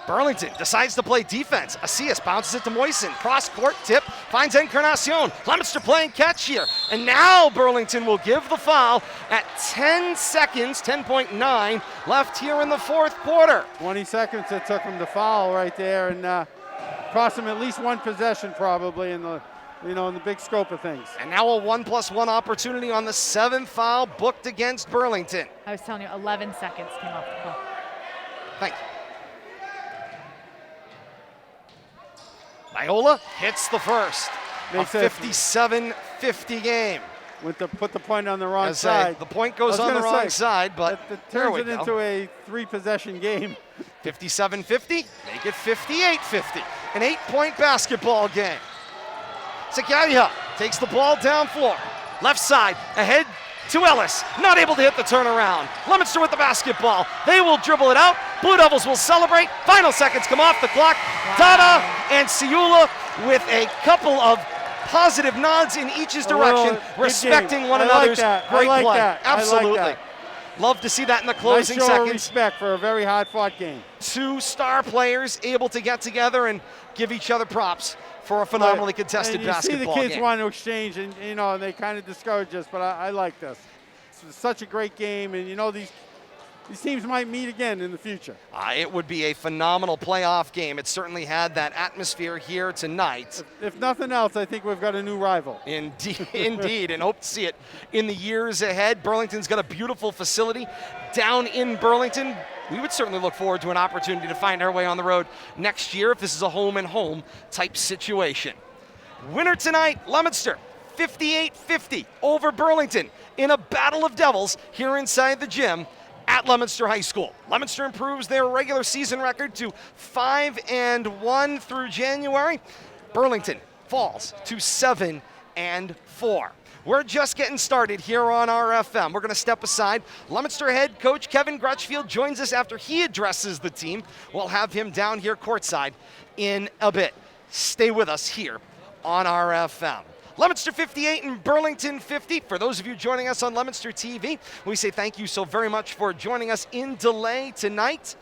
Burlington decides to play defense. Asias bounces it to Moisen. Cross-court tip, finds Encarnacion. Leominster playing catch here. And now Burlington will give the foul at 10 seconds, 10.9 left here in the fourth quarter. 20 seconds it took them to foul right there, and cost them at least one possession probably in the big scope of things. And now a 1+1 opportunity on the 7th foul booked against Burlington. I was telling you, 11 seconds came off the clock. Thank you. Viola hits the first. Makes A it- 57-50 game. Put the point on the wrong As side. the point goes on the wrong side, but It there turns we it go. into a 3-possession game. 57-50, make it 58-50. An 8-point basketball game. Sakaya takes the ball down floor. Left side, ahead to Ellis. Not able to hit the turnaround. Leominster with the basketball. They will dribble it out. Blue Devils will celebrate. Final seconds come off the clock. Dada and Ciula with a couple of positive nods in each's direction, good respecting game. one I like another's that. I great like play. that. I like Absolutely. that. Love to see that in the Nice closing show of seconds. respect for a very hard-fought game. Two star players able to get together and give each other props for a phenomenally contested and you see the basketball kids game. want to exchange, and they kind of discourage us, but I like this. It's such a great game, and these teams might meet again in the future. It would be a phenomenal playoff game. It certainly had that atmosphere here tonight. If nothing else, I think we've got a new rival. Indeed, and hope to see it in the years ahead. Burlington's got a beautiful facility down in Burlington. We would certainly look forward to an opportunity to find our way on the road next year if this is a home-and-home type situation. Winner tonight, Leominster, 58-50 over Burlington in a battle of devils here inside the gym at Leominster High School. Leominster improves their regular season record to 5-1 through January. Burlington falls to 7-4. We're just getting started here on RFM. We're going to step aside. Leominster head coach Kevin Crutchfield joins us after he addresses the team. We'll have him down here courtside in a bit. Stay with us here on RFM. Leominster 58 and Burlington 50. For those of you joining us on Leominster TV, we say thank you so very much for joining us in delay tonight.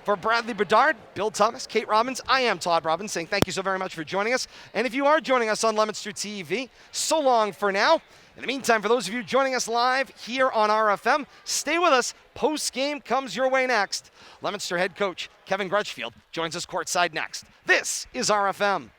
For Bradley Bedard, Bill Thomas, Kate Robbins, I am Todd Robbins saying thank you so very much for joining us. And if you are joining us on Leominster TV, so long for now. In the meantime, for those of you joining us live here on RFM, stay with us. Post-game comes your way next. Leominster head coach Kevin Crutchfield joins us courtside next. This is RFM.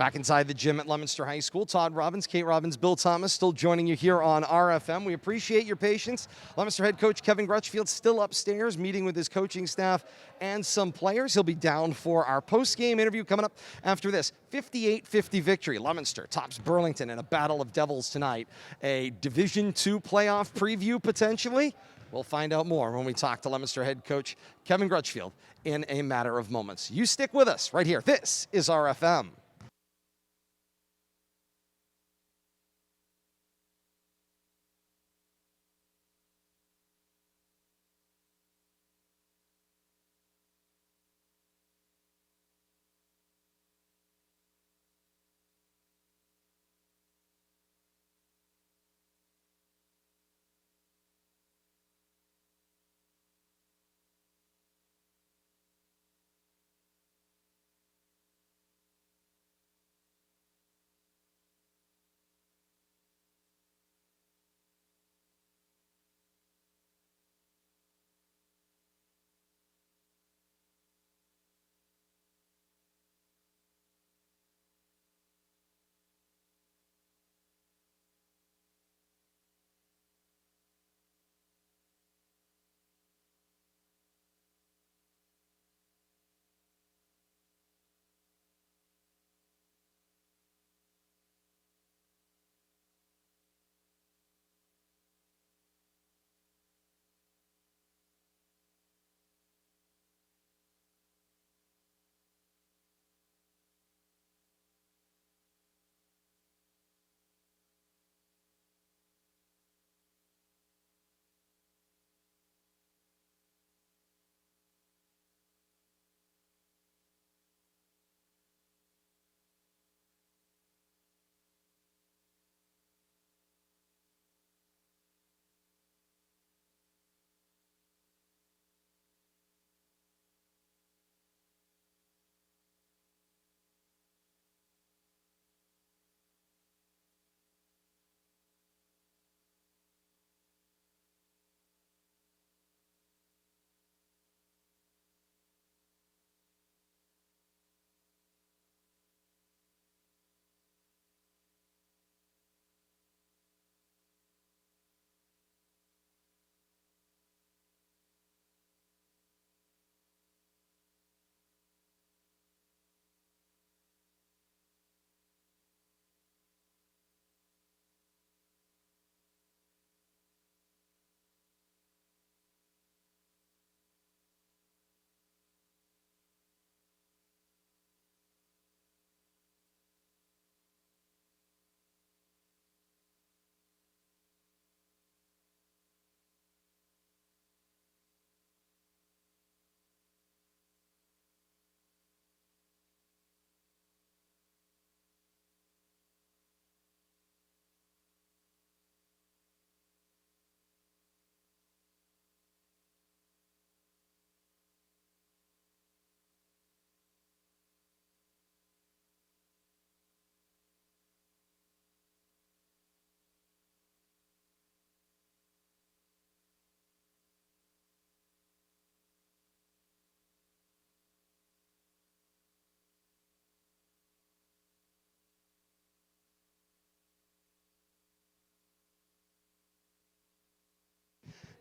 Back inside the gym at Leominster High School, Todd Robbins, Kate Robbins, Bill Thomas still joining you here on RFM. We appreciate your patience. Leominster head coach Kevin Crutchfield still upstairs meeting with his coaching staff and some players. He'll be down for our post-game interview coming up after this. 58-50 victory. Leominster tops Burlington in a battle of devils tonight. A Division II playoff preview potentially. We'll find out more when we talk to Leominster head coach Kevin Crutchfield in a matter of moments. You stick with us right here. This is RFM.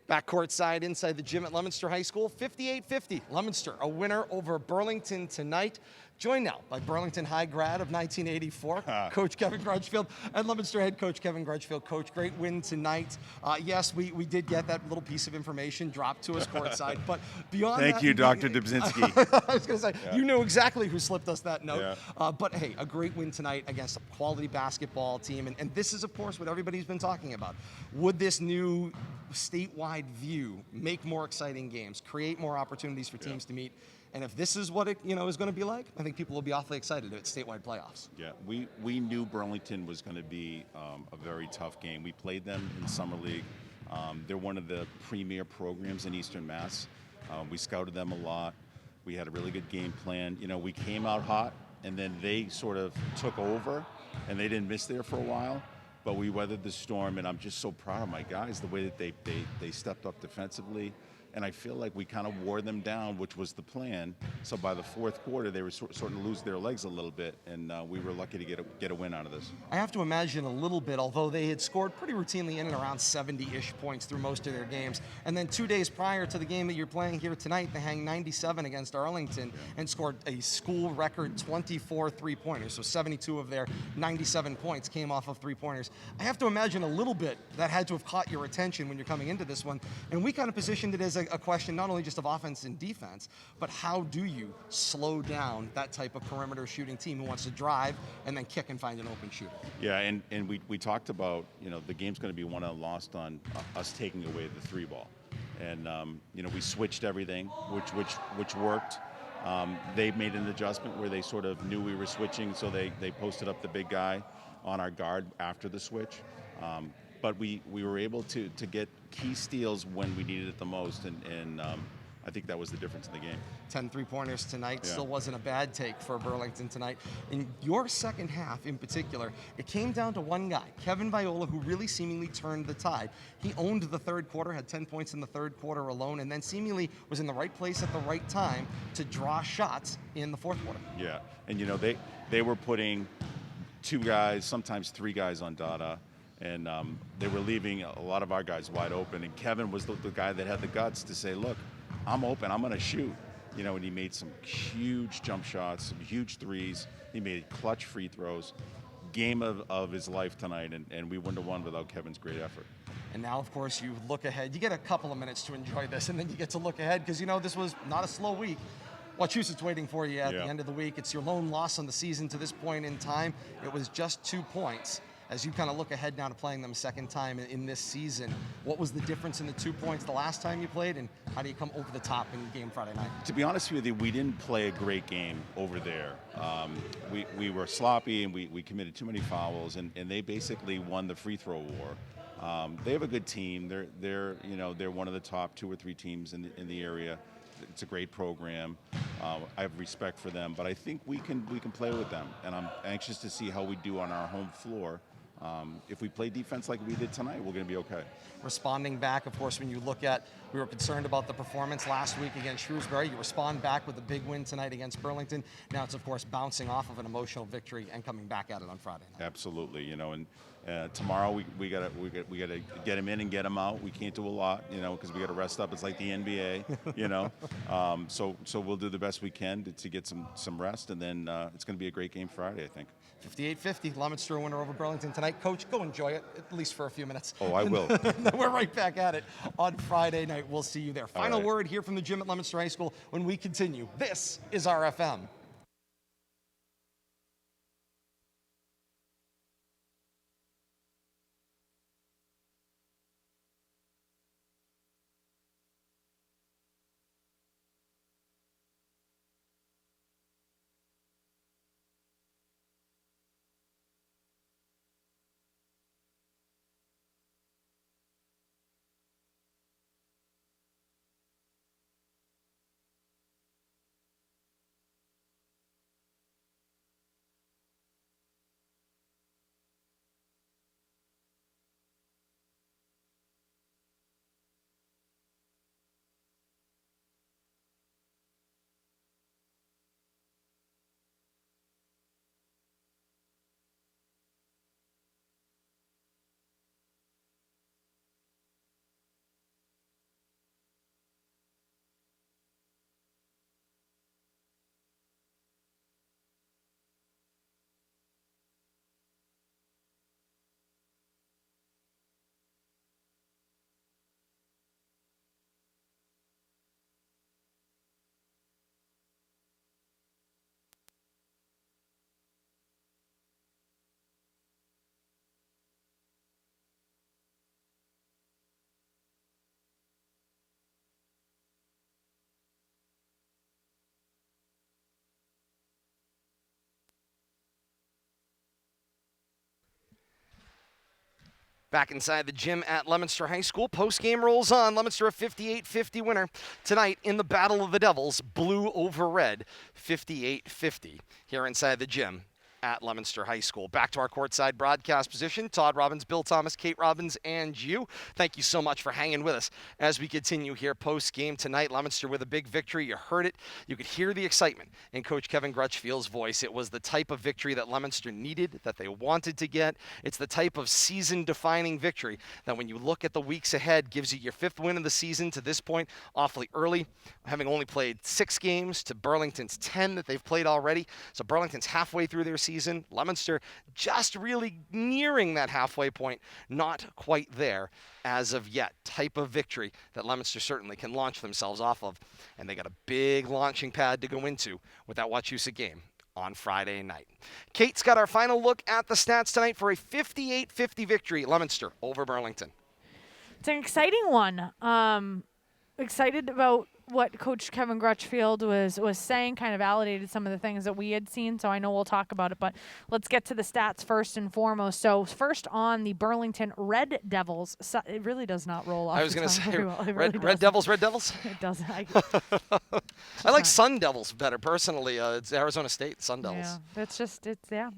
Back courtside inside the gym at Leominster High School, 58-50. Leominster, a winner over Burlington tonight. Joined now by Burlington High grad of 1984, Coach Kevin Crutchfield, and Leominster head coach Kevin Crutchfield. Coach, great win tonight. Yes, we did get that little piece of information dropped to us courtside, but beyond that... Thank you, Dr. Dubzinski. I was going to say, you knew exactly who slipped us that note. Yeah. But hey, a great win tonight against a quality basketball team, and this is, of course, what everybody's been talking about. Would this new statewide view make more exciting games, create more opportunities for teams to meet? And if this is what it is going to be like, I think people will be awfully excited at statewide playoffs. Yeah, we knew Burlington was going to be a very tough game. We played them in Summer League. They're one of the premier programs in Eastern Mass. We scouted them a lot. We had a really good game plan. We came out hot, and then they sort of took over, and they didn't miss there for a while. But we weathered the storm, and I'm just so proud of my guys, the way that they stepped up defensively. And I feel like we kind of wore them down, which was the plan. So by the fourth quarter, they were starting to lose their legs a little bit, and we were lucky to get a win out of this. I have to imagine a little bit, although they had scored pretty routinely in and around 70-ish points through most of their games. And then 2 days prior to the game that you're playing here tonight, they hang 97 against Arlington and scored a school record 24 three-pointers. So 72 of their 97 points came off of three-pointers. I have to imagine a little bit that had to have caught your attention when you're coming into this one. And we kind of positioned it as a question not only just of offense and defense, but how do you slow down that type of perimeter shooting team who wants to drive and then kick and find an open shooter? Yeah, and we talked about, the game's going to be won and lost on us taking away the three ball. And, we switched everything, which worked. They made an adjustment where they sort of knew we were switching, so they posted up the big guy on our guard after the switch. But we were able to get key steals when we needed it the most, and I think that was the difference in the game. 10 three-pointers tonight. Yeah. Still wasn't a bad take for Burlington tonight. In your second half in particular, it came down to one guy, Kevin Viola, who really seemingly turned the tide. He owned the third quarter, had 10 points in the third quarter alone, and then seemingly was in the right place at the right time to draw shots in the fourth quarter. Yeah, and they were putting two guys, sometimes three guys on Dada, and they were leaving a lot of our guys wide open. And Kevin was the guy that had the guts to say, look, I'm open, I'm going to shoot. And he made some huge jump shots, some huge threes. He made clutch free throws. Game of his life tonight, and we wouldn't have won without Kevin's great effort. And now, of course, you look ahead. You get a couple of minutes to enjoy this, and then you get to look ahead because, this was not a slow week. Wachusett's waiting for you at the end of the week. It's your lone loss on the season to this point in time. It was just 2 points. As you kind of look ahead now to playing them a second time in this season, what was the difference in the 2 points the last time you played, and how do you come over the top in the game Friday night? To be honest with you, we didn't play a great game over there. We were sloppy, and we committed too many fouls, and they basically won the free throw war. They have a good team. They're one of the top 2 or 3 teams in the area. It's a great program. I have respect for them, but I think we can play with them, and I'm anxious to see how we do on our home floor. If we play defense like we did tonight, we're going to be okay. Responding back, of course, when you look at, we were concerned about the performance last week against Shrewsbury. You respond back with a big win tonight against Burlington. Now it's, of course, bouncing off of an emotional victory and coming back at it on Friday night. Absolutely, and tomorrow we gotta get him in and get him out. We can't do a lot, because we got to rest up. It's like the NBA, So we'll do the best we can to get some rest, and then it's going to be a great game Friday, I think. 58-50, Leominster winner over Burlington tonight. Coach, go enjoy it, at least for a few minutes. Oh, I will. And then we're right back at it on Friday night. We'll see you there. Final right. word here from the gym at Leominster High School when we continue. This is RFM. Back inside the gym at Leominster High School. Post-game rolls on. Leominster a 58-50 winner tonight in the Battle of the Devils. Blue over red, 58-50 here inside the gym at Leominster High School. Back to our courtside broadcast position. Todd Robbins, Bill Thomas, Kate Robbins, and you. Thank you so much for hanging with us as we continue here post-game tonight. Leominster with a big victory. You heard it. You could hear the excitement in Coach Kevin Crutchfield's voice. It was the type of victory that Leominster needed, that they wanted to get. It's the type of season-defining victory that when you look at the weeks ahead gives you your 5th win of the season to this point, awfully early, having only played 6 games to Burlington's 10 that they've played already. So Burlington's halfway through their season. Leominster just really nearing that halfway point, not quite there as of yet. Type of victory that Leominster certainly can launch themselves off of. And they got a big launching pad to go into with that Wachusett game on Friday night. Kate's got our final look at the stats tonight for a 58-50 victory, Leominster over Burlington. It's an exciting one. Excited about what Coach Kevin Crutchfield was saying, kind of validated some of the things that we had seen, so I know we'll talk about it, but let's get to the stats first and foremost. So first on the Burlington Red Devils, it really does not roll off. I was going to say, well. Red Devils? It doesn't. I like Sun Devils better, personally. It's Arizona State, Sun Devils. Yeah,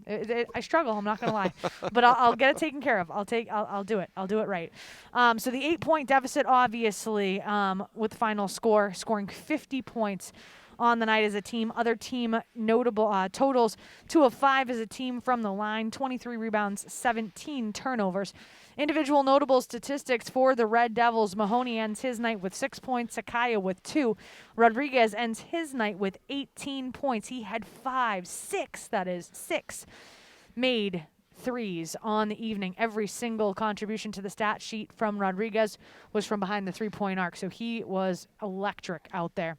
I struggle, I'm not going to lie, but I'll get it taken care of. I'll do it. I'll do it right. So the 8-point deficit, obviously, with final score, scoring 50 points on the night as a team. Other team notable totals: 2 of 5 as a team from the line, 23 rebounds, 17 turnovers. Individual notable statistics for the Red Devils: Mahoney ends his night with 6 points, Sakaya with 2. Rodriguez ends his night with 18 points. He had 6 made threes on the evening. Every single contribution to the stat sheet from Rodriguez was from behind the 3-point arc, so he was electric out there.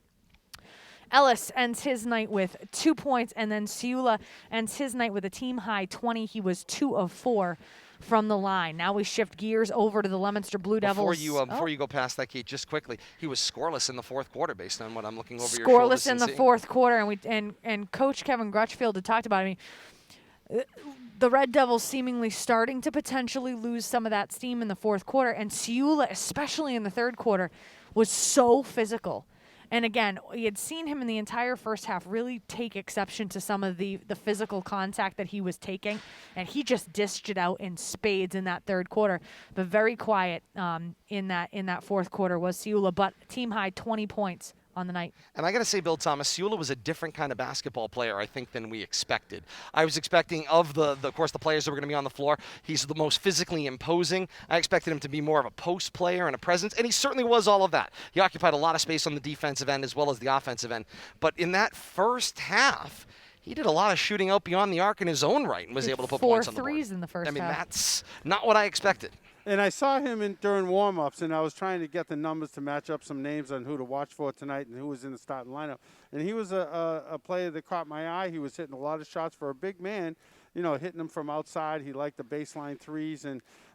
Ellis ends his night with 2 points, and then Viola ends his night with a team-high 20. He was 2 of 4 from the line. Now we shift gears over to the Leominster Blue Devils. Before you go past that, Kate, just quickly, he was scoreless in the 4th quarter based on what I'm looking over your shoulders. Scoreless in the 4th quarter, and Coach Kevin Crutchfield had talked about it. I mean, the Red Devils seemingly starting to potentially lose some of that steam in the 4th quarter, and Viola, especially in the 3rd quarter, was so physical. And again, we had seen him in the entire first half really take exception to some of the physical contact that he was taking, and he just dished it out in spades in that 3rd quarter. But very quiet in that 4th quarter was Viola, but team high 20 points on the night. And I got to say, Bill Thomas, Viola was a different kind of basketball player, I think, than we expected. I was expecting of the players that were going to be on the floor, he's the most physically imposing. I expected him to be more of a post player and a presence, and he certainly was all of that. He occupied a lot of space on the defensive end as well as the offensive end. But in that first half, he did a lot of shooting out beyond the arc in his own right and was able to put points on the board. 4 threes in the first half. I mean, that's not what I expected. And I saw him during warm-ups, and I was trying to get the numbers to match up some names on who to watch for tonight and who was in the starting lineup. And he was a player that caught my eye. He was hitting a lot of shots for a big man, hitting them from outside. He liked the baseline threes.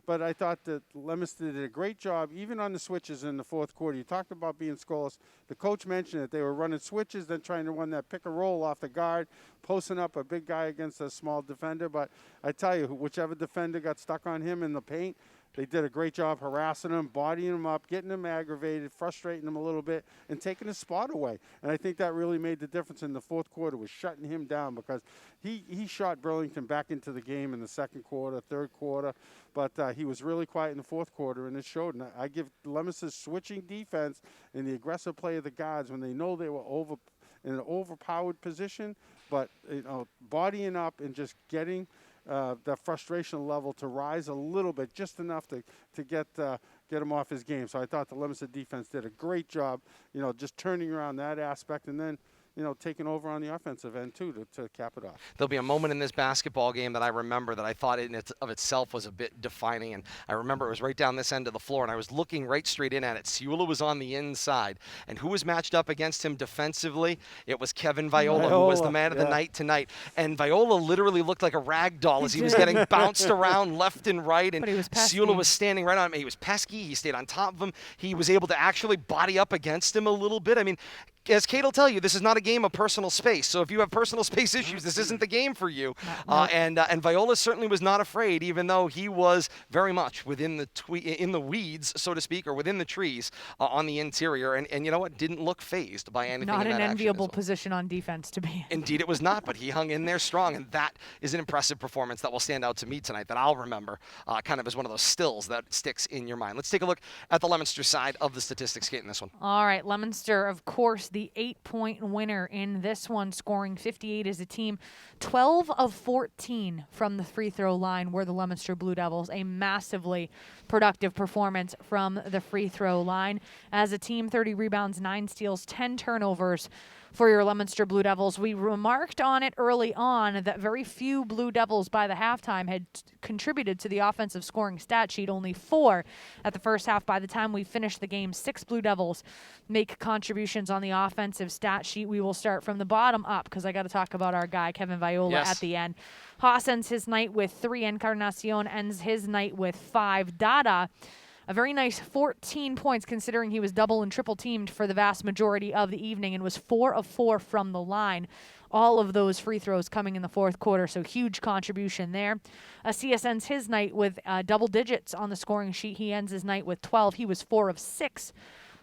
But I thought that Leominster did a great job, even on the switches in the 4th quarter. You talked about being scoreless. The coach mentioned that they were running switches, then trying to run that pick and roll off the guard, posting up a big guy against a small defender. But I tell you, whichever defender got stuck on him in the paint, they did a great job harassing him, bodying him up, getting him aggravated, frustrating him a little bit, and taking his spot away. And I think that really made the difference in the 4th quarter, was shutting him down, because he shot Burlington back into the game in the 2nd quarter, 3rd quarter. But he was really quiet in the 4th quarter, and it showed. And I give Leominster's switching defense and the aggressive play of the guards when they know they were in an overpowered position, but bodying up and just getting the frustration level to rise a little bit, just enough to get him off his game. So I thought the Leominster defense did a great job, just turning around that aspect, and then taking over on the offensive end, too, to cap it off. There'll be a moment in this basketball game that I remember that I thought of itself was a bit defining, and I remember it was right down this end of the floor, and I was looking right straight in at it. Viola was on the inside, and who was matched up against him defensively? It was Kevin Viola, who was the man of the night tonight. And Viola literally looked like a rag doll as he was getting bounced around left and right, and Viola was standing right on him. He was pesky. He stayed on top of him. He was able to actually body up against him a little bit. I mean, as Kate will tell you, this is not a game of personal space. So if you have personal space issues, this isn't the game for you. And Viola certainly was not afraid, even though he was very much within the in the weeds, so to speak, or within the trees on the interior. And you know what? Didn't look phased by anything. Not in an that enviable action as well. position on defense to be in. Indeed, it was not, but he hung in there strong, and that is an impressive performance that will stand out to me tonight, that I'll remember kind of as one of those stills that sticks in your mind. Let's take a look at the Leominster side of the statistics, Kate, in this one. All right, Leominster, of course, the 8-point winner in this one, scoring 58 as a team. 12 of 14 from the free throw line were the Leominster Blue Devils. A massively productive performance from the free throw line. As a team, 30 rebounds, 9 steals, 10 turnovers for your Leominster Blue Devils. We remarked on it early on that very few Blue Devils by the halftime had contributed to the offensive scoring stat sheet. Only 4 at the first half. By the time we finished the game, 6 Blue Devils make contributions on the offensive stat sheet. We will start from the bottom up because I got to talk about our guy, Kevin Viola, at the end. Haas ends his night with 3. Encarnacion ends his night with 5. Dada, a very nice 14 points considering he was double and triple teamed for the vast majority of the evening and was 4 of 4 from the line. All of those free throws coming in the fourth quarter, so huge contribution there. CS ends his night with double digits on the scoring sheet. He ends his night with 12. He was 4 of 6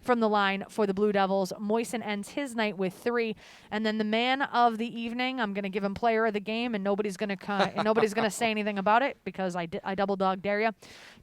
from the line for the Blue Devils. Moisen ends his night with 3, and then the man of the evening, I'm going to give him player of the game, and nobody's going to say anything about it because I double dog dare you.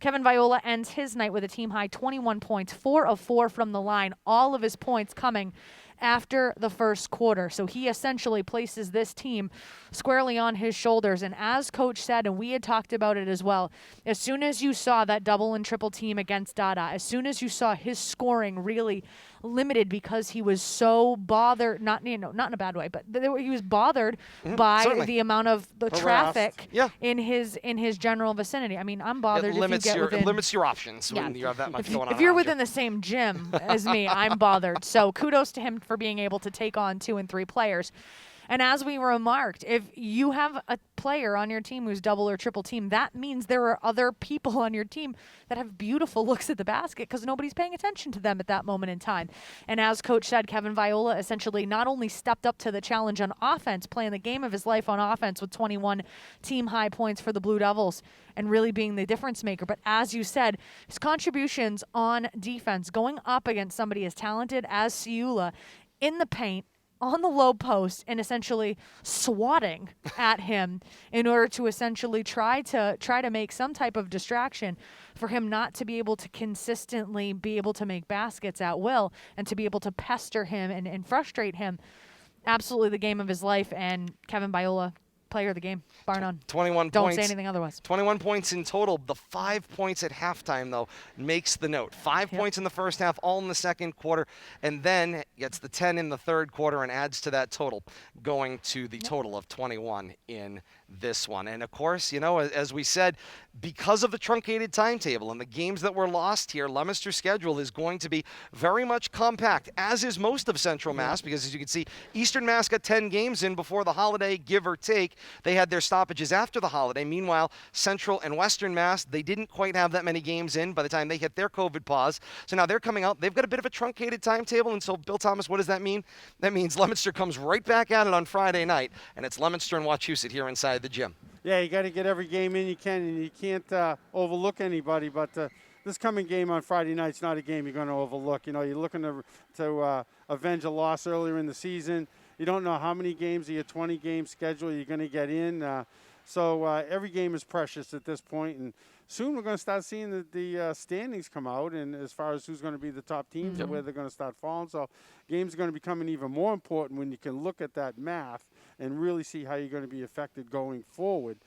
Kevin Viola ends his night with a team high 21 points, 4 of 4 from the line. All of his points coming after the first quarter. So he essentially places this team squarely on his shoulders. And as Coach said, and we had talked about it as well, as soon as you saw that double and triple team against Dada, as soon as you saw his scoring really limited because he was so bothered, not in a bad way, but he was bothered by certainly. the amount of the Harassed. traffic Yeah. in his general vicinity. I mean, I'm bothered It limits if you get within, it limits your options Yeah. when you have that much going on. if you're around within the same gym as me, I'm bothered. So kudos to him for being able to take on 2 and 3 players. And as we remarked, if you have a player on your team who's double or triple team, that means there are other people on your team that have beautiful looks at the basket because nobody's paying attention to them at that moment in time. And as Coach said, Kevin Viola essentially not only stepped up to the challenge on offense, playing the game of his life on offense with 21 team-high points for the Blue Devils and really being the difference maker, but as you said, his contributions on defense, going up against somebody as talented as Ciula in the paint, on the low post, and essentially swatting at him in order to essentially try to make some type of distraction for him not to be able to consistently be able to make baskets at will and to be able to pester him and frustrate him. Absolutely the game of his life, and Kevin Viola, player of the game, bar none. 21 Don't points. say anything otherwise. 21 points in total. The 5 points at halftime, though, makes the note. 5 points in the first half, all in the second quarter, and then gets the 10 in the third quarter and adds to that total, going to the total of 21 in this one. And, of course, you know, as we said, because of the truncated timetable and the games that were lost here, Leominster's schedule is going to be very much compact, as is most of Central Mass, because, as you can see, Eastern Mass got 10 games in before the holiday, give or take. They had their stoppages after the holiday. Meanwhile, Central and Western Mass, they didn't quite have that many games in by the time they hit their COVID pause. So now they're coming out. They've got a bit of a truncated timetable. And so, Bill Thomas, what does that mean? That means Leominster comes right back at it on Friday night, and it's Leominster and Wachusett here inside the gym. Yeah, you got to get every game in you can, and you can't overlook anybody. But this coming game on Friday night's not a game you're going to overlook. You know, you're looking to avenge a loss earlier in the season. You don't know how many games of your 20-game schedule you're going to get in. So every game is precious at this point, and soon we're going to start seeing the standings come out, and as far as who's going to be the top teams and where they're going to start falling. So games are going to become even more important when you can look at that math and really see how you're going to be affected going forward.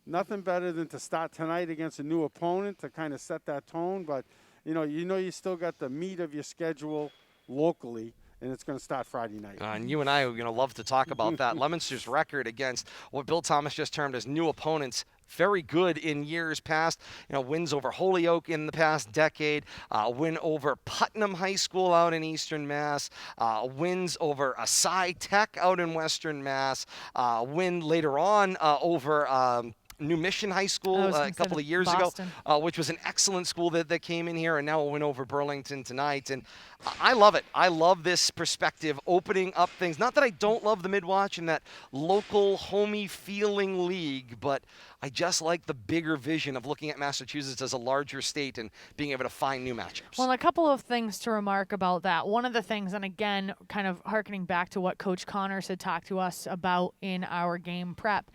Nothing better than to start tonight against a new opponent to kind of set that tone, but you know you still got the meat of your schedule locally, and it's going to start Friday night. And you and I are going to love to talk about that. Leominster's record against what Bill Thomas just termed as new opponents, very good in years past. You know, wins over Holyoke in the past decade, win over Putnam High School out in Eastern Mass, wins over Asai Tech out in Western Mass, win later on over New Mission High School a couple of years Boston. ago, which was an excellent school that came in here, and now we'll win over Burlington tonight. And I love it. I love this perspective, opening up things. Not that I don't love the Midwatch and that local, homey feeling league, but I just like the bigger vision of looking at Massachusetts as a larger state and being able to find new matchups. Well, a couple of things to remark about that. One of the things, and again, kind of hearkening back to what Coach Connors had talked to us about in our game prep,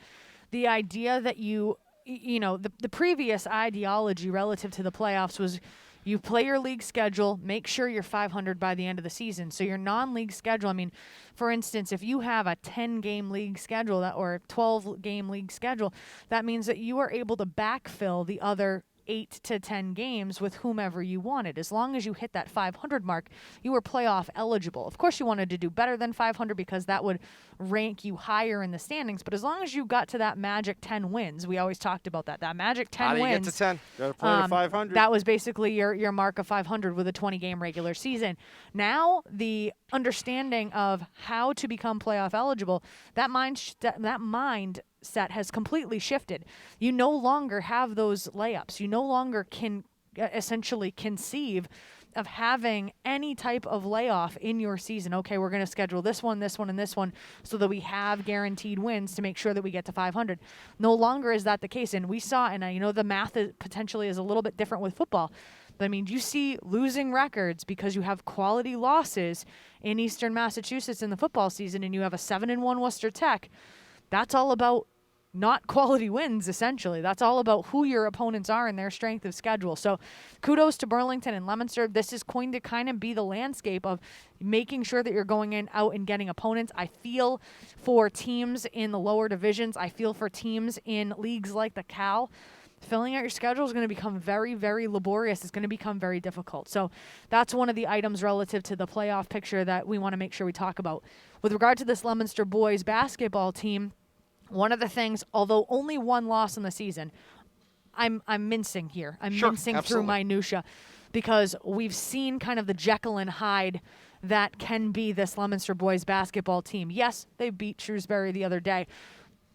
the idea that the previous ideology relative to the playoffs was you play your league schedule, make sure you're 500 by the end of the season. So your non-league schedule, I mean, for instance, if you have a 10-game league schedule or 12-game league schedule, that means that you are able to backfill the other 8 to 10 games with whomever you wanted. As long as you hit that 500 mark, you were playoff eligible. Of course, you wanted to do better than 500 because that would rank you higher in the standings. But as long as you got to that magic 10 wins, we always talked about that. That magic 10 How do you wins. get to 10? Got to play to 500. That was basically your mark of 500 with a 20-game regular season. Now, the understanding of how to become playoff eligible, that mindset has completely shifted. You no longer have those layups. You no longer can essentially conceive of having any type of layoff in your season. Okay, we're going to schedule this one, and this one so that we have guaranteed wins to make sure that we get to 500. No longer is that the case. And we saw, and I know the math potentially is a little bit different with football, but I mean, you see losing records because you have quality losses in Eastern Massachusetts in the football season, and you have a 7-1 Worcester Tech. That's all about not quality wins, essentially. That's all about who your opponents are and their strength of schedule. So kudos to Burlington and Leominster. This is going to kind of be the landscape of making sure that you're going out and getting opponents. I feel for teams in the lower divisions. I feel for teams in leagues like the Cal. Filling out your schedule is going to become very, very laborious. It's going to become very difficult. So that's one of the items relative to the playoff picture that we want to make sure we talk about. With regard to this Leominster boys basketball team, one of the things, although only one loss in the season, I'm mincing here. I'm mincing through minutia because we've seen kind of the Jekyll and Hyde that can be this Leominster boys basketball team. Yes, they beat Shrewsbury the other day.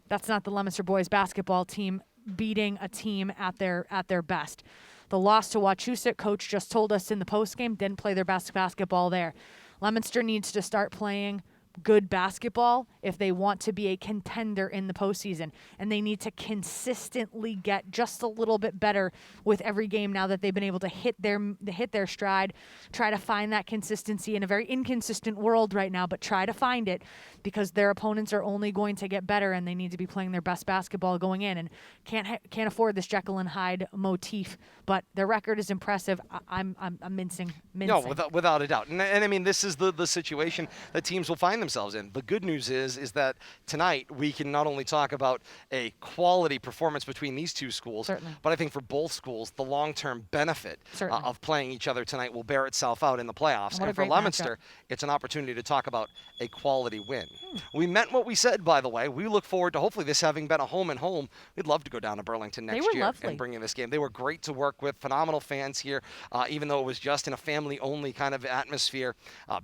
That's not the Leominster boys basketball team beating a team at their best. The loss to Wachusett, coach just told us in the postgame, didn't play their best basketball there. Leominster needs to start playing good basketball if they want to be a contender in the postseason, and they need to consistently get just a little bit better with every game now that they've been able to hit their stride. Try to find that consistency in a very inconsistent world right now, but try to find it because their opponents are only going to get better, and they need to be playing their best basketball going in, and can't afford this Jekyll and Hyde motif. But their record is impressive. I'm mincing. No, without a doubt. And I mean, this is the situation that teams will find themselves in. The good news is that tonight we can not only talk about a quality performance between these two schools, Certainly. but I think for both schools, the long-term benefit of playing each other tonight will bear itself out in the playoffs. And for Leominster, it's an opportunity to talk about a quality win. We meant what we said, by the way. We look forward to hopefully this having been a home and home. We'd love to go down to Burlington next year and bring in this game. They were great to work with, phenomenal fans here, even though it was just in a family-only kind of atmosphere.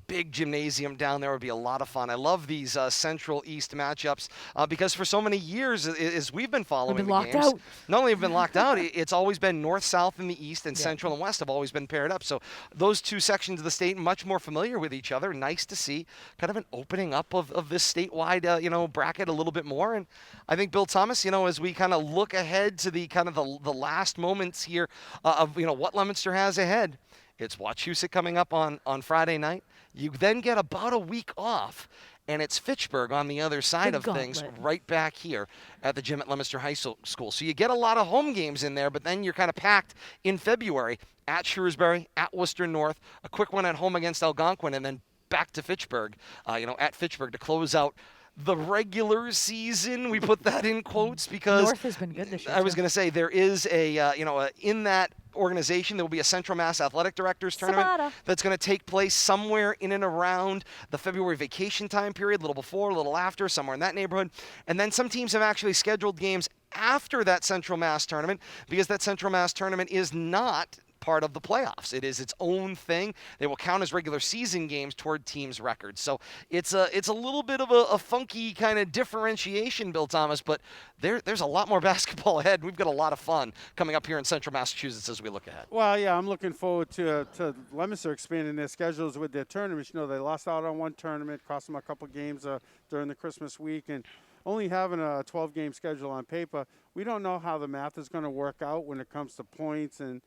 Big gymnasium down there would be a lot of fun. I love these Central-East matchups because for so many years, as we've been following the games, not only have been locked out, it's always been North-South in the East, and Central and West have always been paired up. So those two sections of the state much more familiar with each other. Nice to see kind of an opening up of this statewide bracket a little bit more. And I think Bill Thomas, as we kind of look ahead to the kind of the last moments here of what Leominster has ahead, it's Wachusett coming up on Friday night. You then get about a week off, and it's Fitchburg on the other side of things right back here at the gym at Leominster High School. So you get a lot of home games in there, but then you're kind of packed in February at Shrewsbury, at Worcester North, a quick one at home against Algonquin, and then back to Fitchburg, at Fitchburg to close out the regular season. We put that in quotes because North has been good this year. I was going to say there is in that organization there will be a Central Mass Athletic Directors Tournament that's going to take place somewhere in and around the February vacation time period, a little before, a little after, somewhere in that neighborhood. And then some teams have actually scheduled games after that Central Mass tournament because that Central Mass tournament is not part of the playoffs. It is its own thing. They will count as regular season games toward teams' records. So it's a little bit of a funky kind of differentiation, Bill Thomas, but there's a lot more basketball ahead. We've got a lot of fun coming up here in Central Massachusetts as we look ahead. Well, yeah, I'm looking forward to Leominster expanding their schedules with their tournaments. You know, they lost out on one tournament, cost them a couple games during the Christmas week, and only having a 12-game schedule on paper, we don't know how the math is going to work out when it comes to points and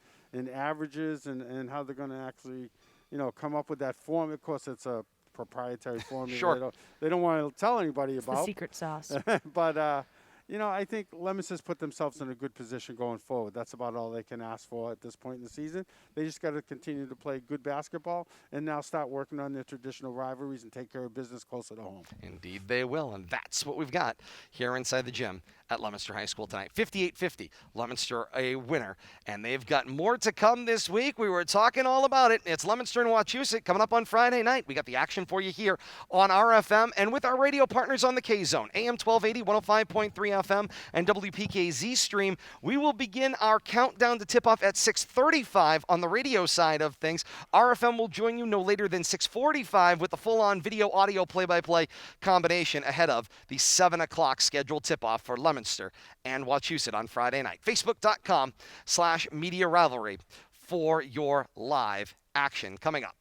averages and how they're going to actually, come up with that form. Of course, it's a proprietary formula. Sure. They don't want to tell anybody It's about. the secret sauce. But, I think Leominster's put themselves in a good position going forward. That's about all they can ask for at this point in the season. They just got to continue to play good basketball and now start working on their traditional rivalries and take care of business closer to home. Indeed they will, and that's what we've got here inside the gym at Leominster High School tonight. 58-50, Leominster a winner, and they've got more to come this week. We were talking all about it. It's Leominster and Wachusett coming up on Friday night. We got the action for you here on RFM and with our radio partners on the K-Zone, AM 1280, 105.3 FM, and WPKZ stream. We will begin our countdown to tip-off at 6:35 on the radio side of things. RFM will join you no later than 6:45 with the full-on video-audio play-by-play combination ahead of the 7 o'clock scheduled tip-off for Leominster and Wachusett on Friday night. Facebook.com/Media Rivalry for your live action coming up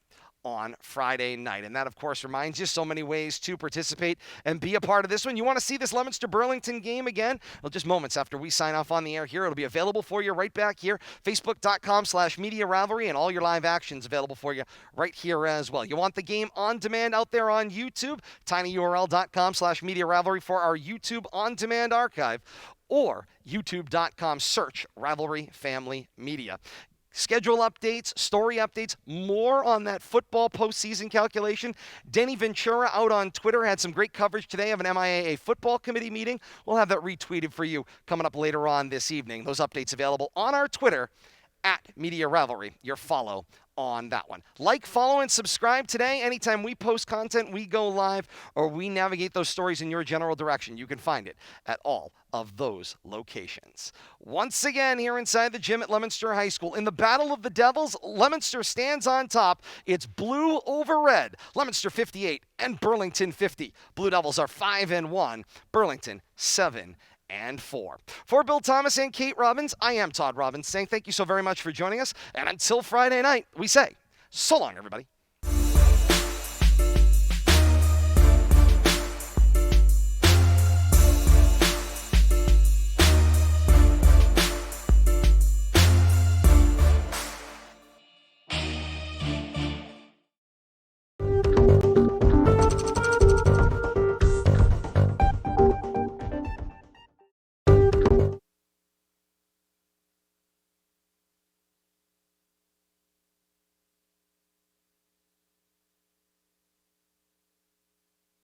on Friday night. And that, of course, reminds you so many ways to participate and be a part of this one. You want to see this Leominster-Burlington game again? Well, just moments after we sign off on the air here, it'll be available for you right back here. Facebook.com/Media Rivalry, and all your live actions available for you right here as well. You want the game on demand out there on YouTube? tinyurl.com/Media Rivalry for our YouTube on-demand archive, or youtube.com search Rivalry Family Media. Schedule updates, story updates, more on that football postseason calculation. Denny Ventura out on Twitter had some great coverage today of an MIAA football committee meeting. We'll have that retweeted for you coming up later on this evening. Those updates available on our Twitter @Media Rivalry. Your follow on that one. Like, follow, and subscribe today. Anytime we post content, we go live, or we navigate those stories in your general direction. You can find it at all of those locations. Once again, here inside the gym at Leominster High School, in the Battle of the Devils, Leominster stands on top. It's blue over red. Leominster 58 and Burlington 50. Blue Devils are 5-1. Burlington 7-4. For Bill Thomas and Kate Robbins, I am Todd Robbins saying thank you so very much for joining us. And until Friday night, we say so long, everybody.